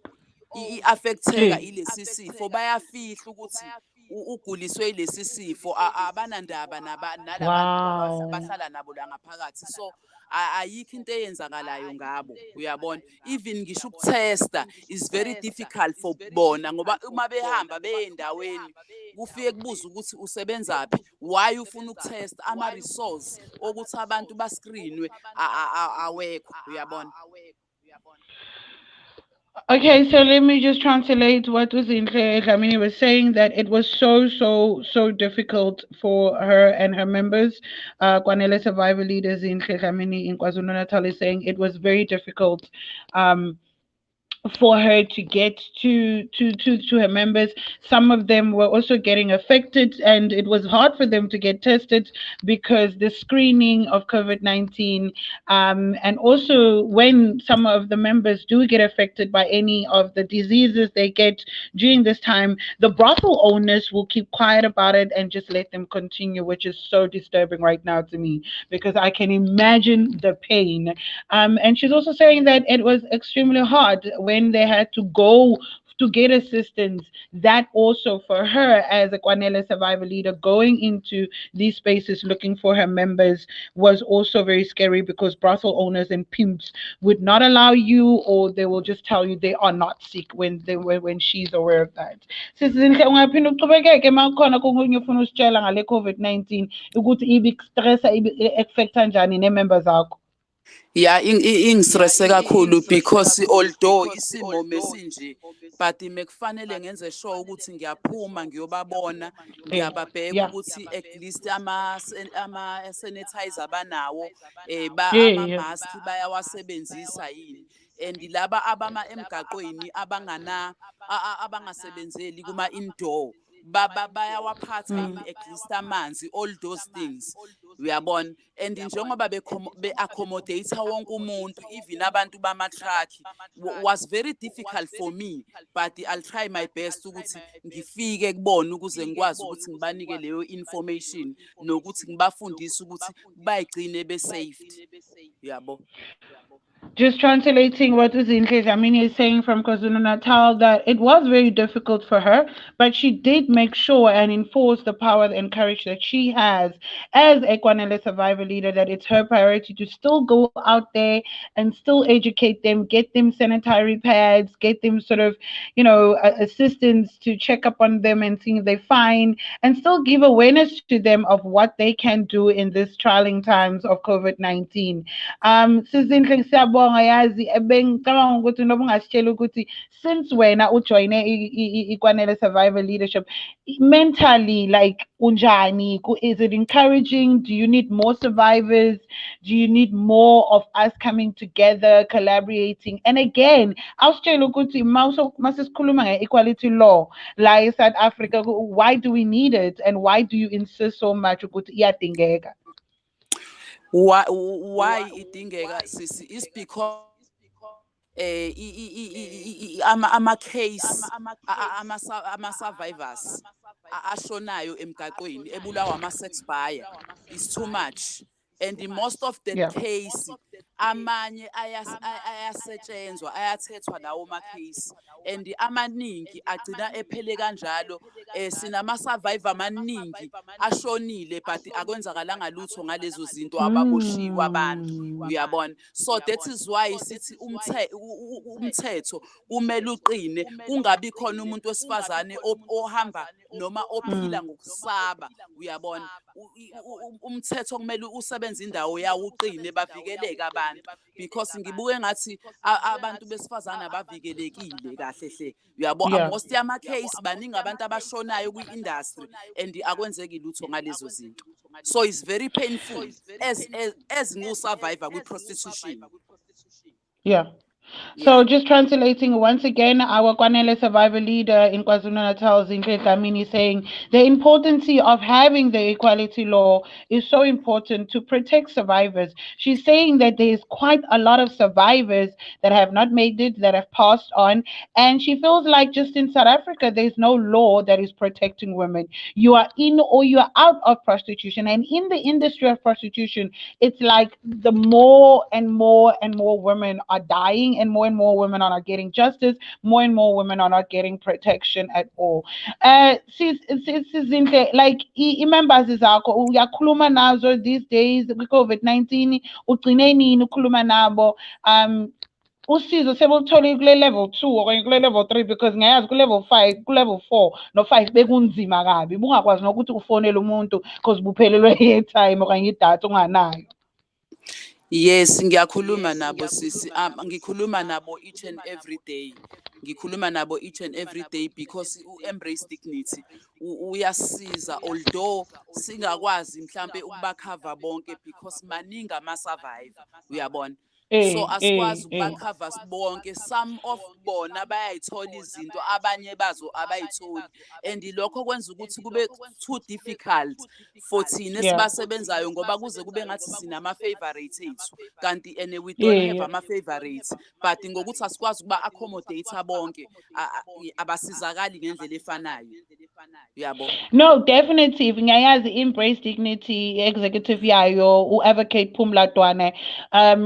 i-affecteka ilesi sifo bayafihla ukuthi uguliswe ilesi sifo abanandaba nalabantu Wow. bahlala nabo la ngaphakathi so ayikho into eyenzakalayo ngabo uyabona even ngisho ukuthesta is very difficult for bona ngoba uma behamba bey'ndaweni kufike kubuza ukuthi usebenzaphi why ufuna ukuthesta ama-resource okuthi abantu baskrinwe awekho uyabona. Okay, so let me just translate what Zinhle Dlamini was saying, that it was so difficult for her and her members. Kwanele survivor leader Zinhle Dlamini in KwaZulu-Natal is saying it was very difficult for her to get to her members. Some of them were also getting affected, and it was hard for them to get tested because the screening of COVID-19, and also when some of the members do get affected by any of the diseases they get during this time, the brothel owners will keep quiet about it and just let them continue, which is so disturbing right now to me because I can imagine the pain. And she's also saying that it was extremely hard when they had to go to get assistance. That also for her as a Kwanele survivor leader going into these spaces looking for her members was also very scary because brothel owners and pimps would not allow you, or they will just tell you they are not sick when she's aware of that. Sizinhle ungaphinde uqhubekeke makukhona kokunye ufuna usitshela ngale COVID-19 ukuthi ibi-stressa ibi-affecta njani ne-members zakho. Yeah, ingistresse kakhulu because although isimo mesinje but mekufanele ngenze sure ukuthi ngiyaphuma ngiyobabona ngiyababheka ukuthi at least ama sanitizer banawo Yeah. ama-mask bayawasebenzisa yini and laba abama emgaqweni abangasebenzeli kuma indoor bayawaphatha yini exist amanzi, all those things uyabona. And njengoba be-accommodate wonke umuntu, even abantu bama-truck, was very difficult for me, but I'll try my best ukuthi ngifike kubona ukuze ngikwazi ukuthi ngibanike leyo information nokuthi ngibafundise ukuthi bayigcine be-saved yabo. Just translating what Uzinhle Dlamini is saying from KwaZulu-Natal, that it was very difficult for her, but she did make sure and enforce the power and courage that she has as a Kwanele survivor leader, that it's her priority to still go out there and still educate them, get them sanitary pads, get them sort of, assistance to check up on them and see if they're fine, and still give awareness to them of what they can do in these trying times of COVID-19. Sizinhle siyabonga, yazi bengicabanga ukuthi noma ungasitshela ukuthi since wena ujoyine iKwanele survivor leadership, mentally, like unjani, is it encouraging? Do you need more survivors? Do you need more of us coming together, collaborating? And again, awusitshela ukuthi masisikhuluma nge-equality law la eSouth Africa, why do we need it and why do you insist so much ukuthi iyadingeka? Why idingeka sisi is because ama-case ama-survivors ashonayo emgaqweni ebulawa ama-sex buyer is too much, and most of the case amanye ayasetshenzwa, ayathethwa lawo ma-case, and amaningi agcina ephele kanjalo. Sinama-survivor amaningi ashonile but akwenzakalanga lutho ngalezo zinto, ababoshiwe abantu uyabona. So that is why sithi umthetho kumele uqine, kungabi khona umuntu wesifazane ohamba noma ophila ngokusaba uyabona. Umthetho kumele usebenze indawo yawo, uqine, bavikeleke abantu, because ngibuke ngathi abantu besifazane abavikelekile kahle hle uyabo. Most yama-case baningi abantu abashonayo kwi-industry and akwenzeki lutho ngalezo zinto. So it's very painful as ngu-survivor kwi-prostitution. So just translating once again, our Kwanele survivor leader in KwaZulu-Natal, Zinhle Dlamini, saying the importance of having the equality law is so important to protect survivors. She's saying that there is quite a lot of survivors that have not made it, that have passed on, and she feels like just in South Africa, there's no law that is protecting women. You are in or you are out of prostitution, and in the industry of prostitution, it's like the more and more and more women are dying, and more women are not getting justice, more and more women are not getting protection at all. Sizinhle, like i-members zakho uyakhuluma nazo these days kwi-COVID-19, ugcine nini ukhuluma nabo? Usizo sebuluthole kule level 2 okanye kule level 3, because ngayazi ku level 5, ku level 4 no 5 bekunzima kabi, bungakwazi nokuthi ufonele umuntu because buphelelwe airtime okanye idatha onganayo. Yes, ngiyakhuluma nabo sisi. Ngikhuluma nabo each and every day. Ngikhuluma nabo each and every day because u-embrace dignity uyasiza, although singakwazi mhlambe ukubakhava bonke because maningi ama-survivor uyabona. So asikwazi ukubakhava bonke. Some of bona bayayithola izinto, abanye bazo abayitholi, and lokho kwenza ukuthi kube too difficult for thina esibasebenzayo ngoba kuze kube ngathi sinama-favorites ethu, kanti we don't have ama-favorites, but ngokuthi asikwazi ukuba accommodate bonke abasizakali ngendlela efanayo uyabo. No, definitely. Ngiyayazi embrace dignity executive yayo u-advocate Phumla Dwane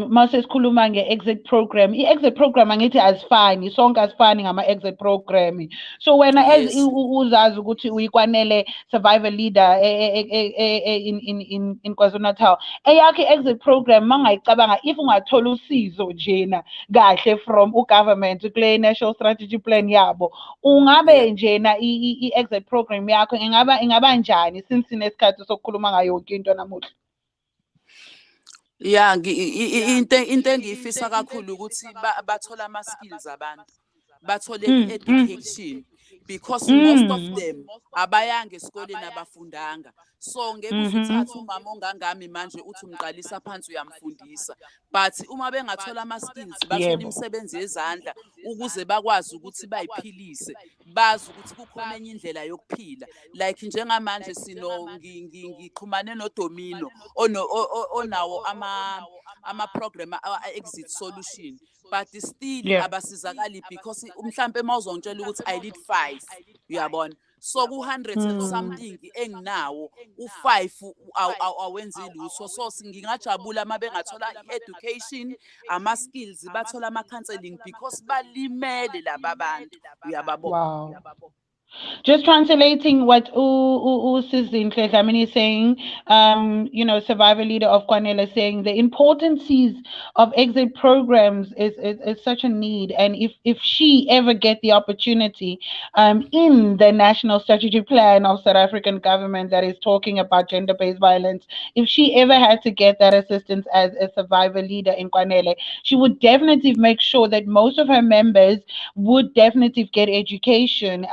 masesikhuluma nge-exit program. I-exit program angithi asifani, sonke asifani ngama-exit program. So wena as uzazi ukuthi uyikwanele survivor leader in KwaZulu-Natal, eyakho i-exit program mangayicabanga, if ungathola usizo njena kahle from u-government kule national strategy plan yabo, ungabe njena i-exit program yakho ingaba njani since sinesikhathi sokukhuluma ngayo yonke into namuhla? Yeah, into engiyifisa kakhulu ukuthi bathola ama-skills abantu, bathole i-education, because most of Mm. them abayanga esikoleni abafundanga. So ngeke uze Mm-hmm. uthathe umama ongangami manje uthi umqalisa phansi uyamfundisa, but uma bengathola ama-skills bathola Yebo. imisebenzi yezandla ukuze bakwazi ukuthi bayiphilise, bazi ukuthi kukhona enye indlela yokuphila. Like njengamanje ngixhumane noDomino onawo ama-program a-exit solution, but still Yeah. abasizakali because mhlampe uma uzongitshela ukuthi I need 5, uyabona, so ku-hundred and Mm. something enginawo u-5 awenzi lutho. So ngingajabula uma bengathola i-education, ama-skills, bathola ama-counselling because balimele laba bantu, uyababo. Wow. Just translating what Sizinhle Dlamini is saying, survivor leader of Kwanele saying the importances of exit programs is such a need. And if she ever get the opportunity in the national strategy plan of South African government that is talking about gender-based violence, if she ever had to get that assistance as a survivor leader in Kwanele, she would definitely make sure that most of her members would definitely get education.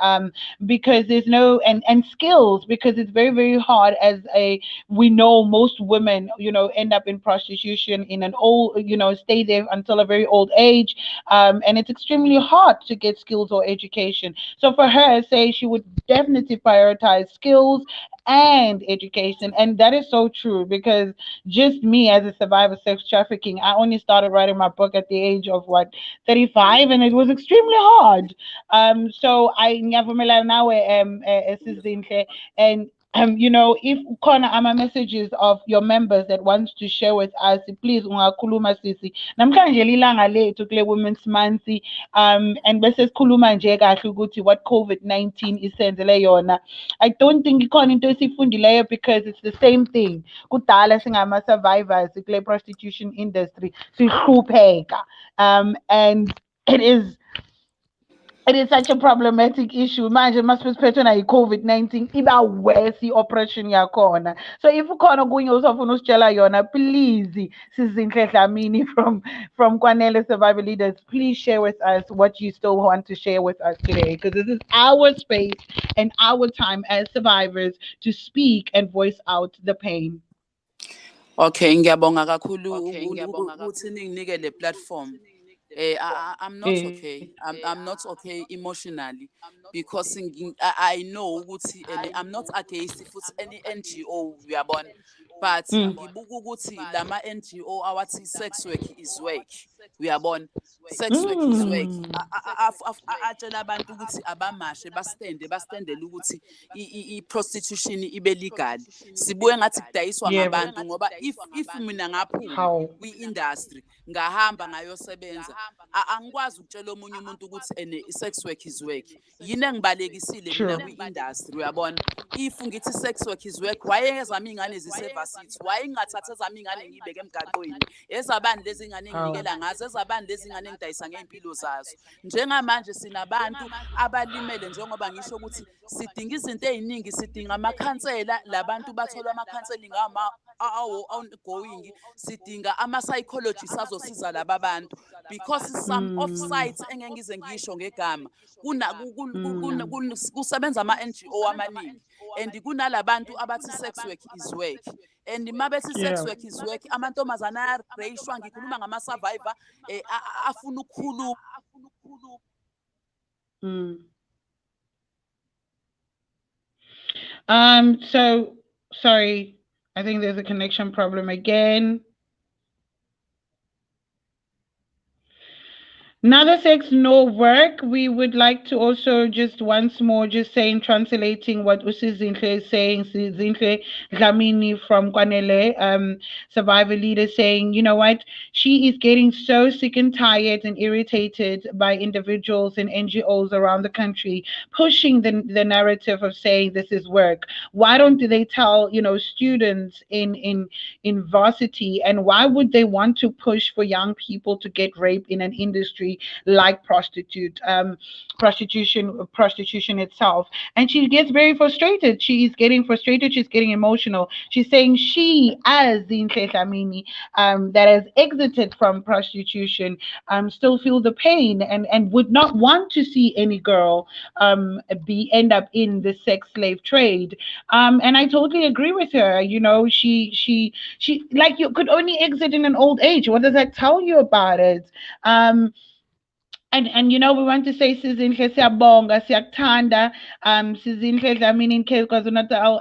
Because there's no and skills, because it's very very hard as a we know most women end up in prostitution in an old stay there until a very old age, and it's extremely hard to get skills or education. So for her, say she would definitely prioritize skills and education. And that is so true, because just me as a survivor of sex trafficking, I only started writing my book at the age of what, 35, and it was extremely hard. So I ngiyavumela nawe Sizinhle, and if khona ama messages of your members that wants to share with us, please ungakhuluma sisi. Namhlanje lilanga lethu kule Women's Month, and bese sikhuluma nje kahle ukuthi what COVID-19 isenzele yona. I don't think ikhona into esifundileyo, because it's the same thing. Kudala singama survivors kule prostitution industry sihlupheka, and it is such a problematic issue. Manje masiphethwe na i-COVID-19 iba worse i-operation yakhona. So if ukhona kunye usafuna usitshela yona, please Sizinhle Dlamini from Kwanele Survivor Leaders, please share with us what you still want to share with us today, because this is our space and our time as survivors to speak and voice out the pain. Okay, ngiyabonga kakhulu ukuthi ninginike le platform. I'm not okay. I'm not okay emotionally, because I know ukuthi I'm not against futhi any NGO, uyabona, but ngibuka ukuthi lama NGO awathi sex work is work, uyabona, sex work is work. Atshela abantu ukuthi abamashe bastandele ukuthi i-prostitution ibe legal. Sibuye ngathi kudayiswa ngabantu, ngoba if mina ngaphuma kwi-industry ngahamba ngayosebenza, angikwazi ukutshela omunye umuntu ukuthi i-sex work is work. Yini engibalekisile mina kwi-industry, uyabona. If ngithi sex work is work, wayezami ingane zisevasithi, wayengathatha ezami ingane ngiyibeke emgaqweni, ezabani lezi ingane enginikela ngazo, ezabani lezi ingane engidayisa ngempilo zazo. Njengamanje sinabantu abalimele, njengoba ngisho ukuthi sidinga izinto eziningi, sidinga amakhansela, labantu bathola ama-counselling ongoing, sidinga ama-psychologists azosiza laba bantu, because some off-sites engeke ngize ngisho ngegama kusebenza ama-NGO amaningi, and kunalabantu abathi sex work is work. And mabethi sex work is work, amantombazane ayareyishwa, ngikhuluma ngama-survivor afuna ukukhuluma. So sorry, I think there's a connection problem again. Neither sex nor work. We would like to also just once more just saying, translating what Usizinhle is saying, Sizinhle Dlamini from Kwanele, survivor leader, saying, you know what, she is getting so sick and tired and irritated by individuals and NGOs around the country pushing the narrative of saying this is work. Why don't they tell students in varsity, and why would they want to push for young people to get raped in an industry country, like prostitution itself. And she gets very frustrated. She is getting frustrated. She's getting emotional. She's saying she, as the Ntlesamini, that has exited from prostitution, still feel the pain, and would not want to see any girl be end up in the sex slave trade. And I totally agree with her. You know, she like, you could only exit in an old age. What does that tell you about it? And you know, we want to say sizinhle siyabonga siyakuthanda, sizinhle Dlamini in case KwaZulu-Natal,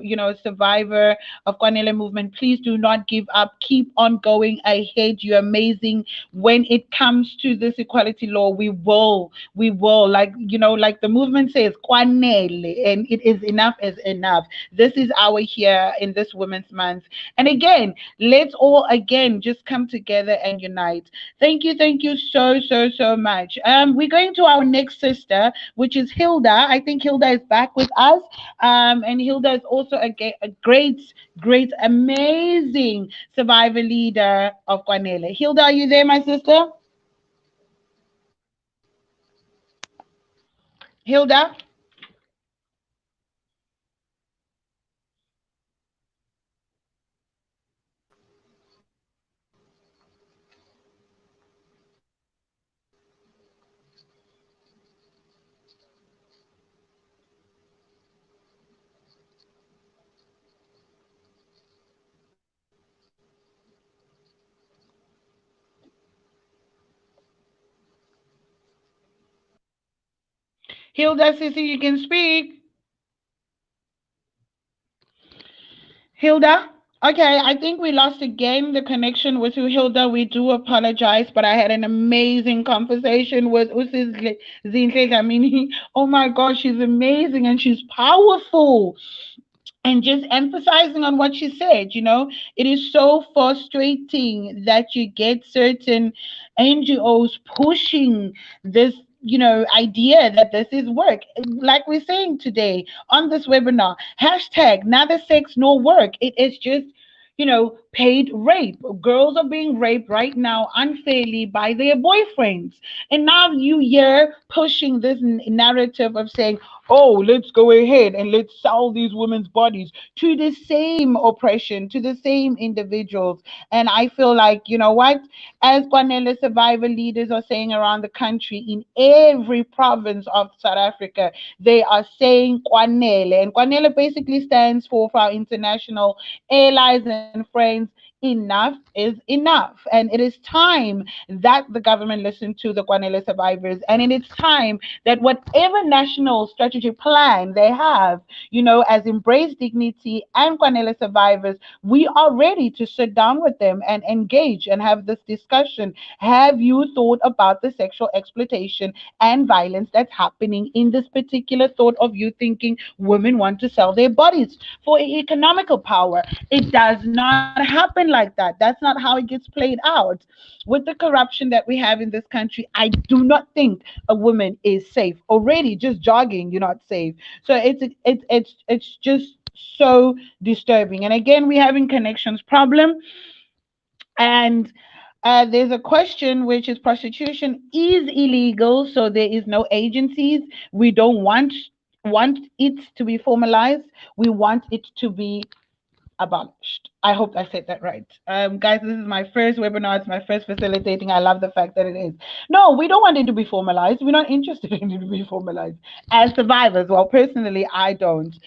you know, survivor of Kwanele movement. Please do not give up, keep on going ahead. You're amazing. When it comes to this equality law, we will, like, you know, like the movement says, Kwanele, and it is enough is enough. This is our here in this Women's Month. And again, let's all again just come together and unite. Thank you so much. We're going to our next sister, which is Hilda. I think Hilda is back with us. And Hilda is also a great, amazing survivor leader of Kwanele. Hilda, are you there, my sister? Hilda? Hilda, sissy, you can speak. Hilda? Okay, I think we lost again the connection with you, Hilda. We do apologize, but I had an amazing conversation with Usis Zinhle. I mean, oh my gosh, she's amazing and she's powerful. And just emphasizing on what she said, you know, it is so frustrating that you get certain NGOs pushing this, you know, idea that this is work. Like we're saying today on this webinar, hashtag neither sex nor work. It is just, you know, paid rape. Girls are being raped right now unfairly by their boyfriends. And now you hear pushing this narrative of saying, oh, let's go ahead and let's sell these women's bodies to the same oppression, to the same individuals. And I feel like, you know what, as Kwanele survivor leaders are saying around the country, in every province of South Africa, they are saying Kwanele. And Kwanele basically stands for our international allies and friends. Enough is enough. And it is time that the government listen to the Kwanele survivors. And it is time that whatever national strategy plan they have, you know, as Embrace Dignity and Kwanele survivors, we are ready to sit down with them and engage and have this discussion. Have you thought about the sexual exploitation and violence that's happening in this particular thought of you thinking women want to sell their bodies for economical power? It does not happen like that. That's not how it gets played out. With the corruption that we have in this country, I do not think a woman is safe. Already, just jogging, you're not safe. So it's just so disturbing. And again, we're having connections problem. And there's a question which is prostitution is illegal, so there is no agencies. We don't want it to be formalized. We want it to be abolished. I hope I said that right. Guys, this is my first webinar. It's my first facilitating. I love the fact that it is. No, we don't want it to be formalized. We're not interested in it to be formalized. As survivors, well, personally, I don't.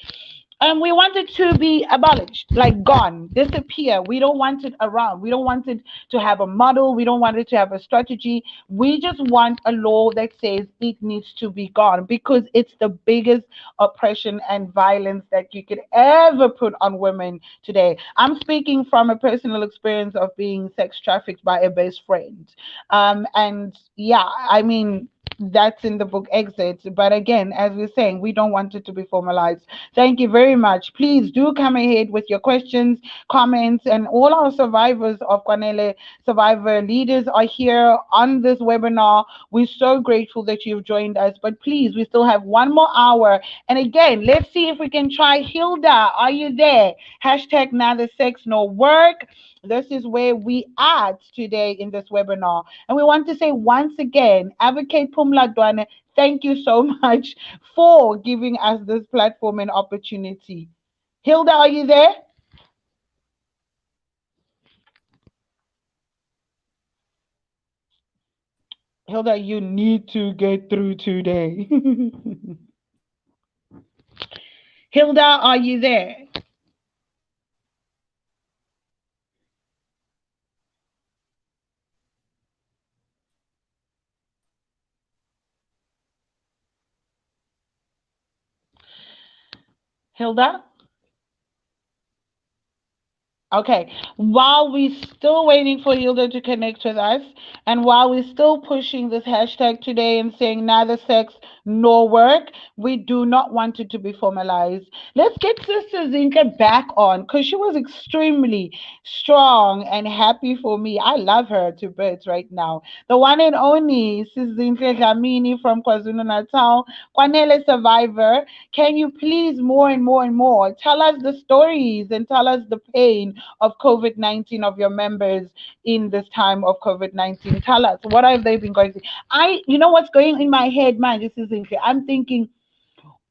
We want it to be abolished, like gone, disappear. We don't want it around. We don't want it to have a model. We don't want it to have a strategy. We just want a law that says it needs to be gone because it's the biggest oppression and violence that you could ever put on women today. I'm speaking from a personal experience of being sex trafficked by a best friend. And yeah, I mean, that's in the book Exit. But again, as we're saying, we don't want it to be formalized. Thank you very much. Please do come ahead with your questions, comments, and all our survivors of Kwanele survivor leaders are here on this webinar. We're so grateful that you've joined us. But please, we still have one more hour. And again, let's see if we can try Hilda. Are you there? Hashtag neither sex nor work. This is where we at today in this webinar. And we want to say once again, Advocate Pumla Dwane, thank you so much for giving us this platform and opportunity. Hilda, are you there? Hilda, you need to get through today. Hilda, are you there? Hilda? Okay, while we're still waiting for Hilda to connect with us, and while we're still pushing this hashtag today and saying neither sex nor work, we do not want it to be formalized. Let's get Sister Zinke back on because she was extremely strong and happy for me. I love her to bits right now. The one and only Sister Zinke Dlamini from KwaZulu Natal, Kwanele survivor. Can you please more and more and more tell us the stories and tell us the pain of COVID-19 of your members in this time of COVID-19? Tell us, what have they been going through? You know what's going in my head, man? This isn't clear. I'm thinking,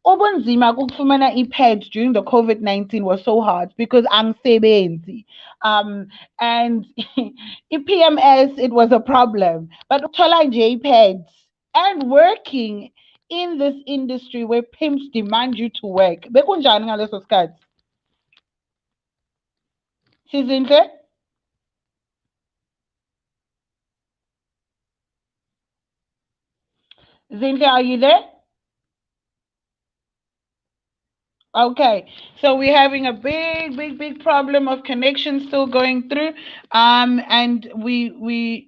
obunzima kukufumana i-pad during the COVID-19 was so hard because angisebenzi. And i-PMS, it was a problem. But ukuthola nje i-pads and working in this industry where pimps demand you to work. Bekunjani ngaleso sikhathi? Sizinhle? Zinhle, are you there? Okay, so we're having a big problem of connection still going through, and we're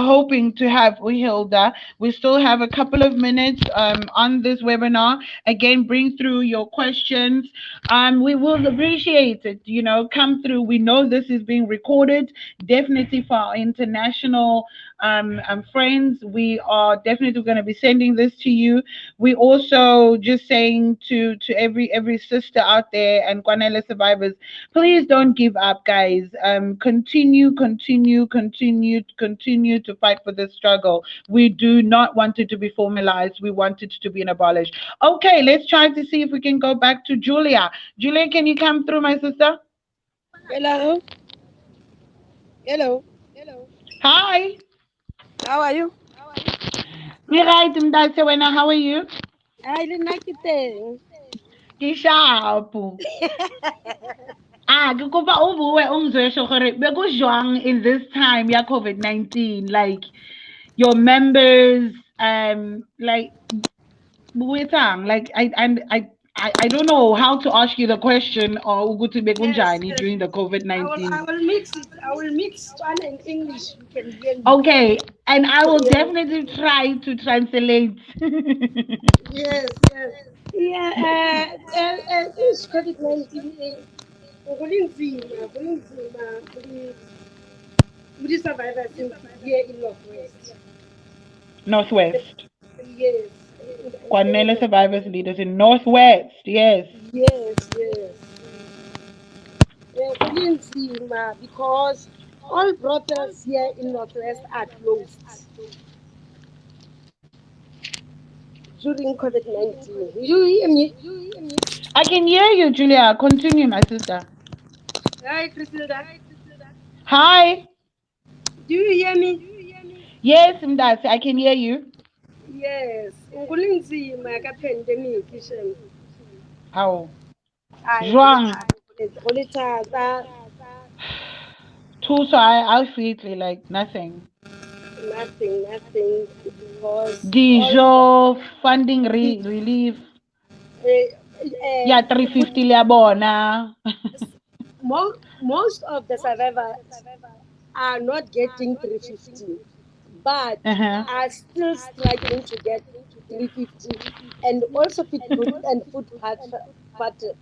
hoping to have Hilda. We still have a couple of minutes on this webinar. Again, bring through your questions. We will appreciate it. You know, come through. We know this is being recorded, definitely for our international friends. We are definitely going to be sending this to you. We also just saying to every sister out there and Kwanele survivors, please don't give up, guys. Continue to fight for this struggle. We do not want it to be formalized. We want it to be abolished. Okay, let's try to see if we can go back to Julia. Julia, can you come through, my sister? Hello. Hello. Hi. How are you? Right, Mdase Wena, how are you? I didn't like it then. Kishapu. Ke kopa o boe o ngzweshe gore be go jwang in this time ya COVID-19, like your members, like buetang, like I don't know how to ask you the question or ukuthi Yes, bekunjani yes. during the I COVID-19. will mix it. I will mix one and English. You can hear me. Okay, and I will Yes, definitely try to translate. yes, yes. Yeah, this COVID-19, kulinzima kuli survivors here in Northwest. Northwest. Yes, here in Kwanele survivors Northwest. leaders in Northwest. Yes. Yes. Kulinzima because all brothels here in Northwest are closed during COVID-19. You hear me? I can hear you, Julia. Continue, my sister. Hi, Priscilla. Hi. Do you hear me? Yes, Mdasi, I can hear you. Yes. Kulinzima ka pandemic shem. How? Hayi Zhuang. go le thata, Too, so I feel it like nothing. nothing because all Dijo, funding the relief. Yeah, food, 350 le bona. most of the survivors are not getting 350, but Uh-huh. are still struggling to get 350, and also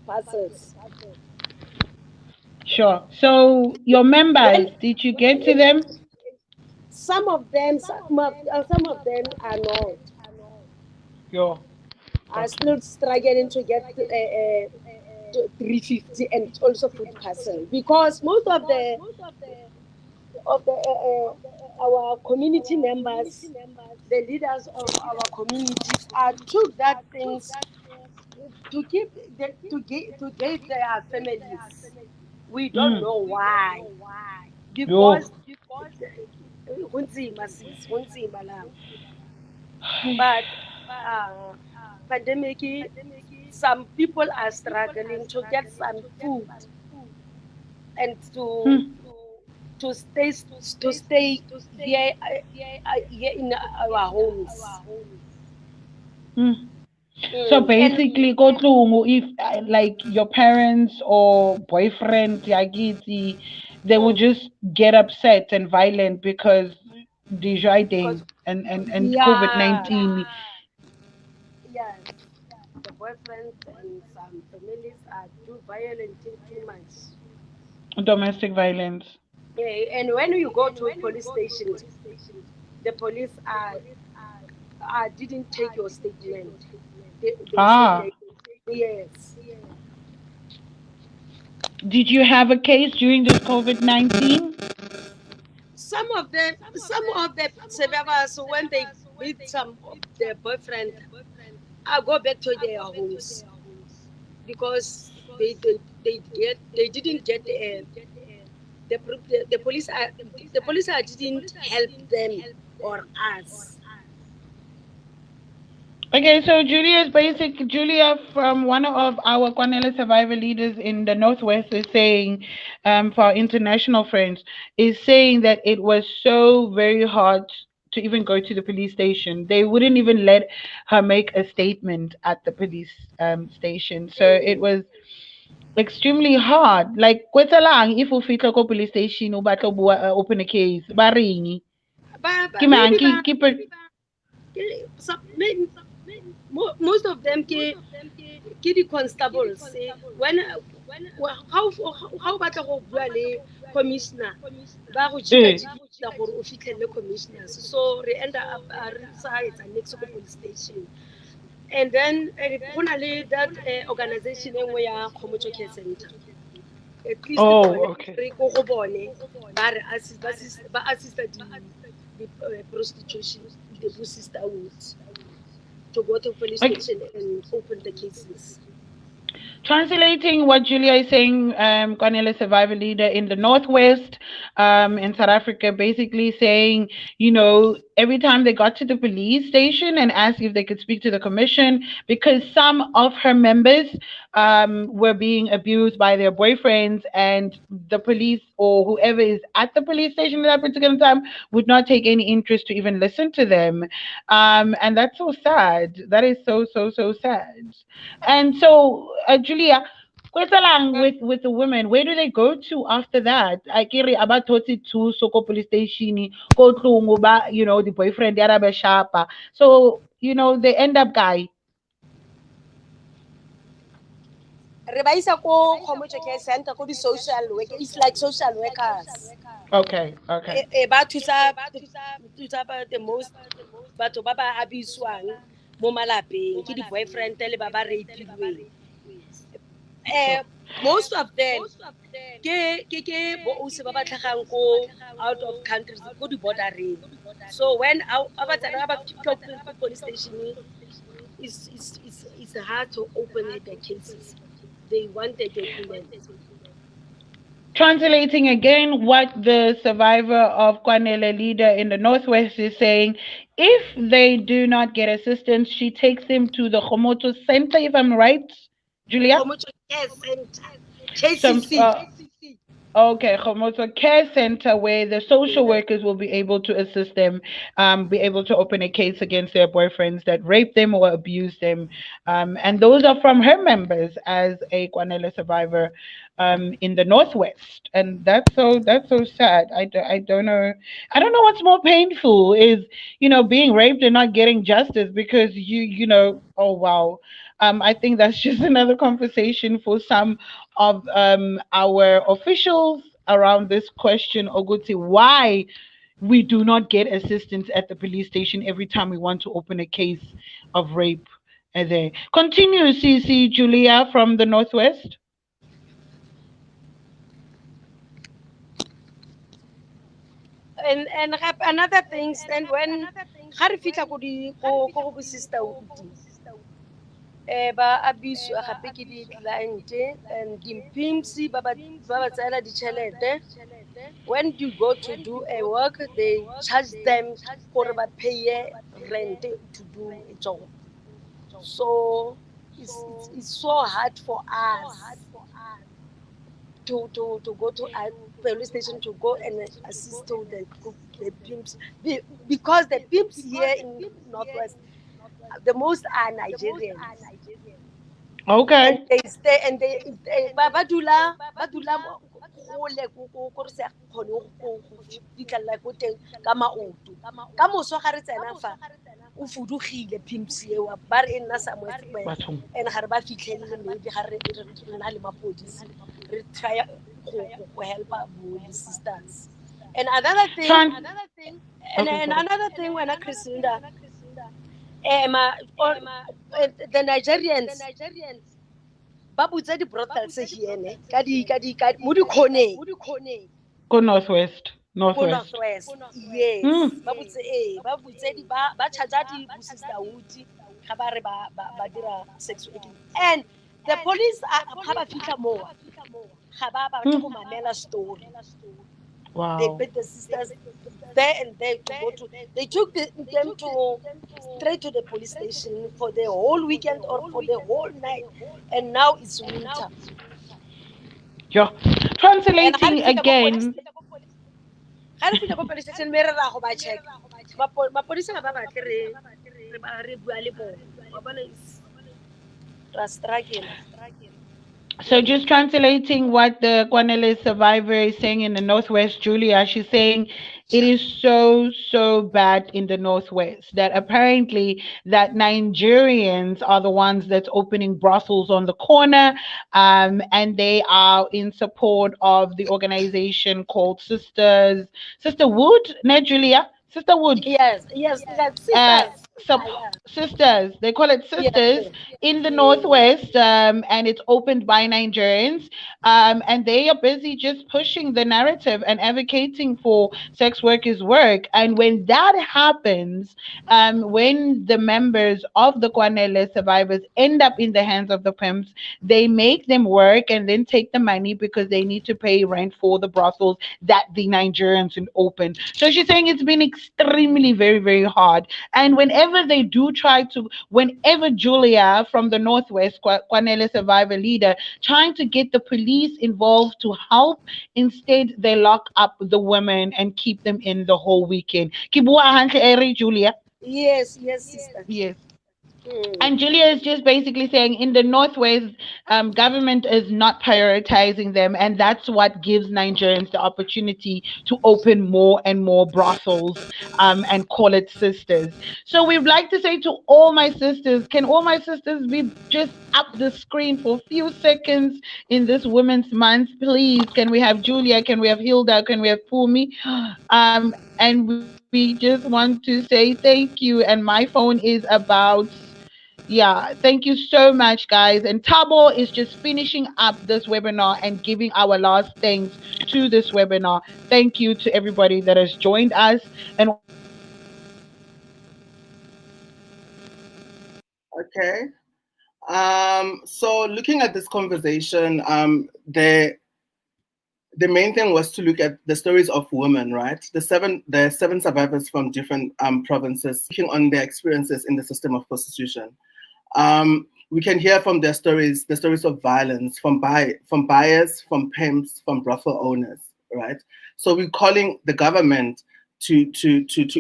parcels. Sure. So your members, When did you get to them? some of them are not, Yo. are Okay. still struggling to get 350 and also food parcel, because most of the our community members, the leaders of our community, took that things to keep to get their families. We don't Mm. know why, Yo. because kunzima sis, kunzima now. But uh, pandemic, some people are struggling to get some food and Hmm. to stay here, here in our homes. Hmm. So And basically, go through if like your parents or boyfriend, yagiti, they would just get upset and violent because the because riding and COVID yeah, 19 yes, the boyfriends and some families are too violent, too much. domestic violence. And when you go to police stations, the police didn't take your statement. They say Ah, like, yes. did you have a case during this COVID 19? Some of the survivors, when they meet some of their boyfriend, I go back to their homes because they didn't get the police didn't help them or us. Okay, so Julia from one of our Kwanele survivor leaders in the Northwest is saying, for our international friends, is saying that it was so very hard to even go to the police station. They wouldn't even let her make a statement at the police station. So it Mm. was extremely hard. Like, kwetsa lang if o fitla ko police station o batla ho open a case, ba reng? Ke But mang? maybe most of them ke di constables, when how batla go bua le commissioner ba go Eh. jika gore o fitlhelle commissioners, so re end up re sa etsa next ko police station. And then go na le that organization e nngwe ya Khomotso Care Center, at least Oh, bone okay. re go bone ba re ba assista di prostitution, the sisterhood, to go to police Like, station and open the cases. translating what Julia is saying, Cornelia, survivor leader in the Northwest, in South Africa, basically saying, every time they got to the police station and asked if they could speak to the commission, because some of her members were being abused by their boyfriends, and the police or whoever is at the police station at that particular time would not take any interest to even listen to them. And that's so sad. That is so, so, so sad. And so, Julia, kwetsa lang with the women, where do they go to after that? I kere about 32 Soko police station, go through ba, the boyfriend, the Arab shapa. So, they end up guy. Re ba isa ko Khomotso Care Center, ko di-social work, it's like social workers. Okay, okay. Ba thusa the most batho ba ba abuswang mo malapeng ke di-boyfriend le ba ba rapilweng. Sure. Most of them ke bo ausi ba ba tlhagang ko out of countries, ko di-bordereng. So when ba tsena ba fitlha ko police station, it's hard to open the cases. They want the documents. Translating again what the survivor of Kwanele leader in the Northwest is saying, if they do not get assistance, she takes them to the Khomoto Center, if I'm right, Julia? Khomotso Care Center, Some KCC. Okay, Khomoto Care Center, where the social Yeah. workers will be able to assist them, be able to open a case against their boyfriends that raped them or abused them. And those are from her members as a Kwanele survivor in the Northwest. And that's so sad. I don't know. I don't know what's more painful is, being raped and not getting justice because oh wow. I think that's just another conversation for some of our officials around this question, Oguti, why we do not get assistance at the police station every time we want to open a case of rape there. Continue, CC Julia from the Northwest. And another things, and when ga re fitlha ko bo sisterhood, ba abuse gape ke di-client and di-pimps ba tsaela ditšhelete. When you go to do a work, they charge them gore ba paye rent to do a job. So it's so hard for us to go to a police station to go and assist to the pimps. Because the pimps here in Northwest, the most are Nigerians. And Okay. they stay and ba dula gole ko re sa kgone go fitlhelela ko teng ka maoto. Ka moso ga re tsena fa o fudugile pimps eo ba re e nna somewhere Bathong. and ga re ba fitlhelele maybe ga re na le mapodisi re try go help bo sisters. And another thing, Tran- okay, and sorry. another thing when I Christina, the Nigerians ba butsa di-brothels hiene mo dikgoneng Go Northwest. ko Northwest. Northwest. Yes, Hmm. ba butse ba charge di sisterhood ga ba re ba dira sex working. And the police ga ba fitlha mo ga ba batle go mamela story. They Wow. put the sisters there and there to go to. They took them to straight to the police station for the whole weekend or for the whole night. And now it's winter. Yeah. And Translating again. ga re fitlha ko police station me re ra go ba check mapodisa ga ba batle re bua le bone wa bona ra struggle. So just translating what the Kwanele survivor is saying in the Northwest, Julia, she's saying it is so, so bad in the Northwest that apparently that Nigerians are the ones that's opening brothels on the corner, and they are in support of the organization called Sisterwood, ne Julia? Sisterwood. Yes, that uh, sisters. Yeah. sisters. They call it Yes, sisters in the Northwest, and it's opened by Nigerians. And they are busy just pushing the narrative and advocating for sex workers' work. And when that happens, when the members of the Kwanele survivors end up in the hands of the pimps, they make them work and then take the money because they need to pay rent for the brothels that the Nigerians open. So she's saying it's been extremely, very, very hard. And whenever they do try to, whenever Julia from the Northwest, Kwanele survivor leader, trying to get the police involved to help, instead they lock up the women and keep them in the whole weekend. Kibua hantle ere, Julia. yes, sister. Yes. Mm. And Julia is just basically saying in the Northwest, government is not prioritizing them, and that's what gives Nigerians the opportunity to open more and more brothels, and call it sisters. So we'd like to say to all my sisters, can all my sisters be just up the screen for a few seconds in this Women's Month, please? Can we have Julia? Can we have Hilda? Can we have Pumi? And we just want to say thank you. And my phone is about, yeah, thank you so much, guys. And Tabo is just finishing up this webinar and giving our last thanks to this webinar. Thank you to everybody that has joined us. And once again, Okay. So looking at this conversation, the main thing was to look at the stories of women, right? The seven survivors from different provinces, looking on their experiences in the system of prostitution. We can hear from their stories, the stories of violence from buyers, from pimps, from brothel owners, right? So we're calling the government to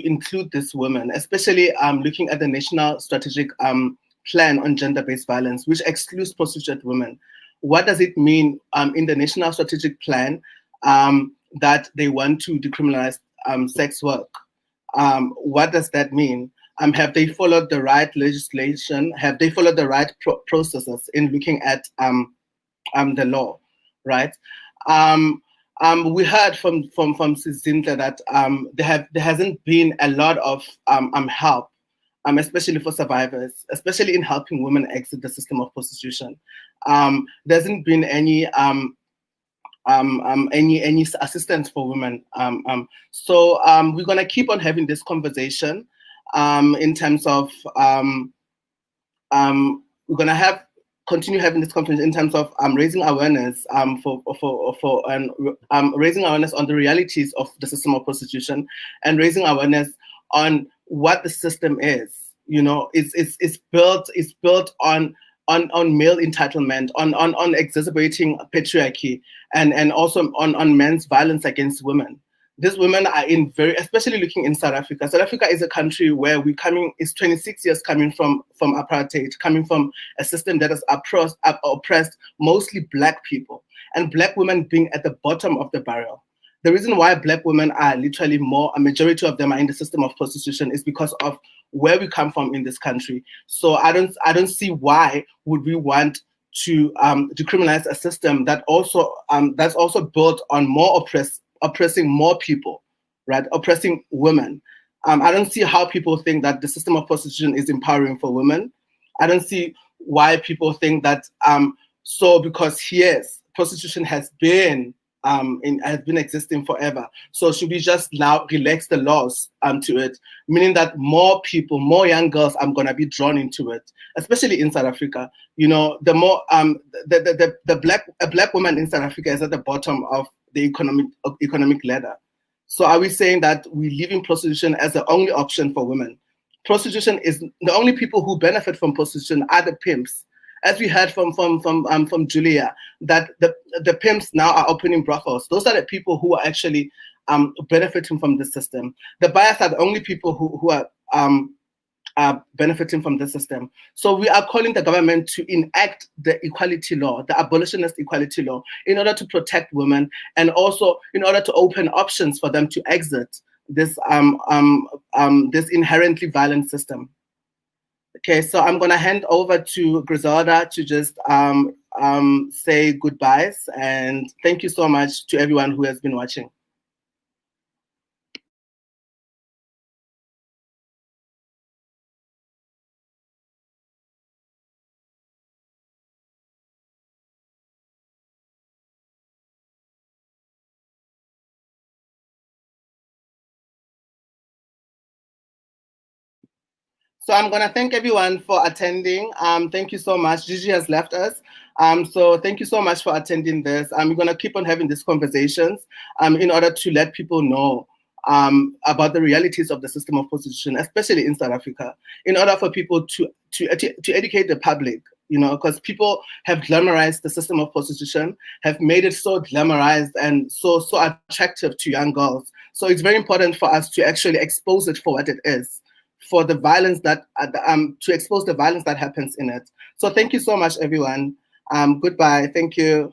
include these women, especially looking at the national strategic plan on gender-based violence, which excludes prostitute women. What does it mean in the national strategic plan that they want to decriminalize sex work? What does that mean? Have they followed the right legislation? Have they followed the right processes in looking at the law, right? We heard from Sizinta that there hasn't been a lot of help especially for survivors, especially in helping women exit the system of prostitution. There hasn't been any assistance for women. So we're gonna keep on having this conversation in terms of we're gonna continue having this conference in terms of raising awareness raising awareness on the realities of the system of prostitution, and raising awareness on what the system is. You know, it's built on male entitlement, on exacerbating patriarchy, and also on men's violence against women. These women are especially looking in South Africa. South Africa is a country where it's 26 years coming from apartheid, coming from a system that has oppressed mostly Black people, and Black women being at the bottom of the barrel. The reason why Black women are literally a majority of them are in the system of prostitution is because of where we come from in this country. So I don't see why would we want to decriminalize a system that's also built on oppressing more people, right? Oppressing women. I don't see how people think that the system of prostitution is empowering for women. I don't see why people think that because yes, prostitution has been existing forever. So should we just now relax the laws to it, meaning that more people, more young girls are gonna be drawn into it, especially in South Africa. You know, the more a black woman in South Africa is at the bottom of the economic ladder. So are we saying that we're leaving prostitution as the only option for women? Prostitution is the only people who benefit from prostitution are the pimps. As we heard from Julia, that the pimps now are opening brothels. Those are the people who are actually benefiting from the system. The buyers are the only people who are benefiting from the system. So we are calling the government to enact the equality law, the abolitionist equality law, in order to protect women, and also in order to open options for them to exit this this inherently violent system. Okay, so I'm going to hand over to Griselda to just say goodbyes, and thank you so much to everyone who has been watching. So I'm going to thank everyone for attending. Thank you so much. Gigi has left us. So thank you so much for attending this. We're going to keep on having these conversations in order to let people know about the realities of the system of prostitution, especially in South Africa, in order for people to educate the public, you know, because people have glamorized the system of prostitution, have made it so glamorized and so attractive to young girls. So it's very important for us to actually expose it for what it is, for the violence that to expose the violence that happens in it. So thank you so much, everyone. Goodbye. Thank you.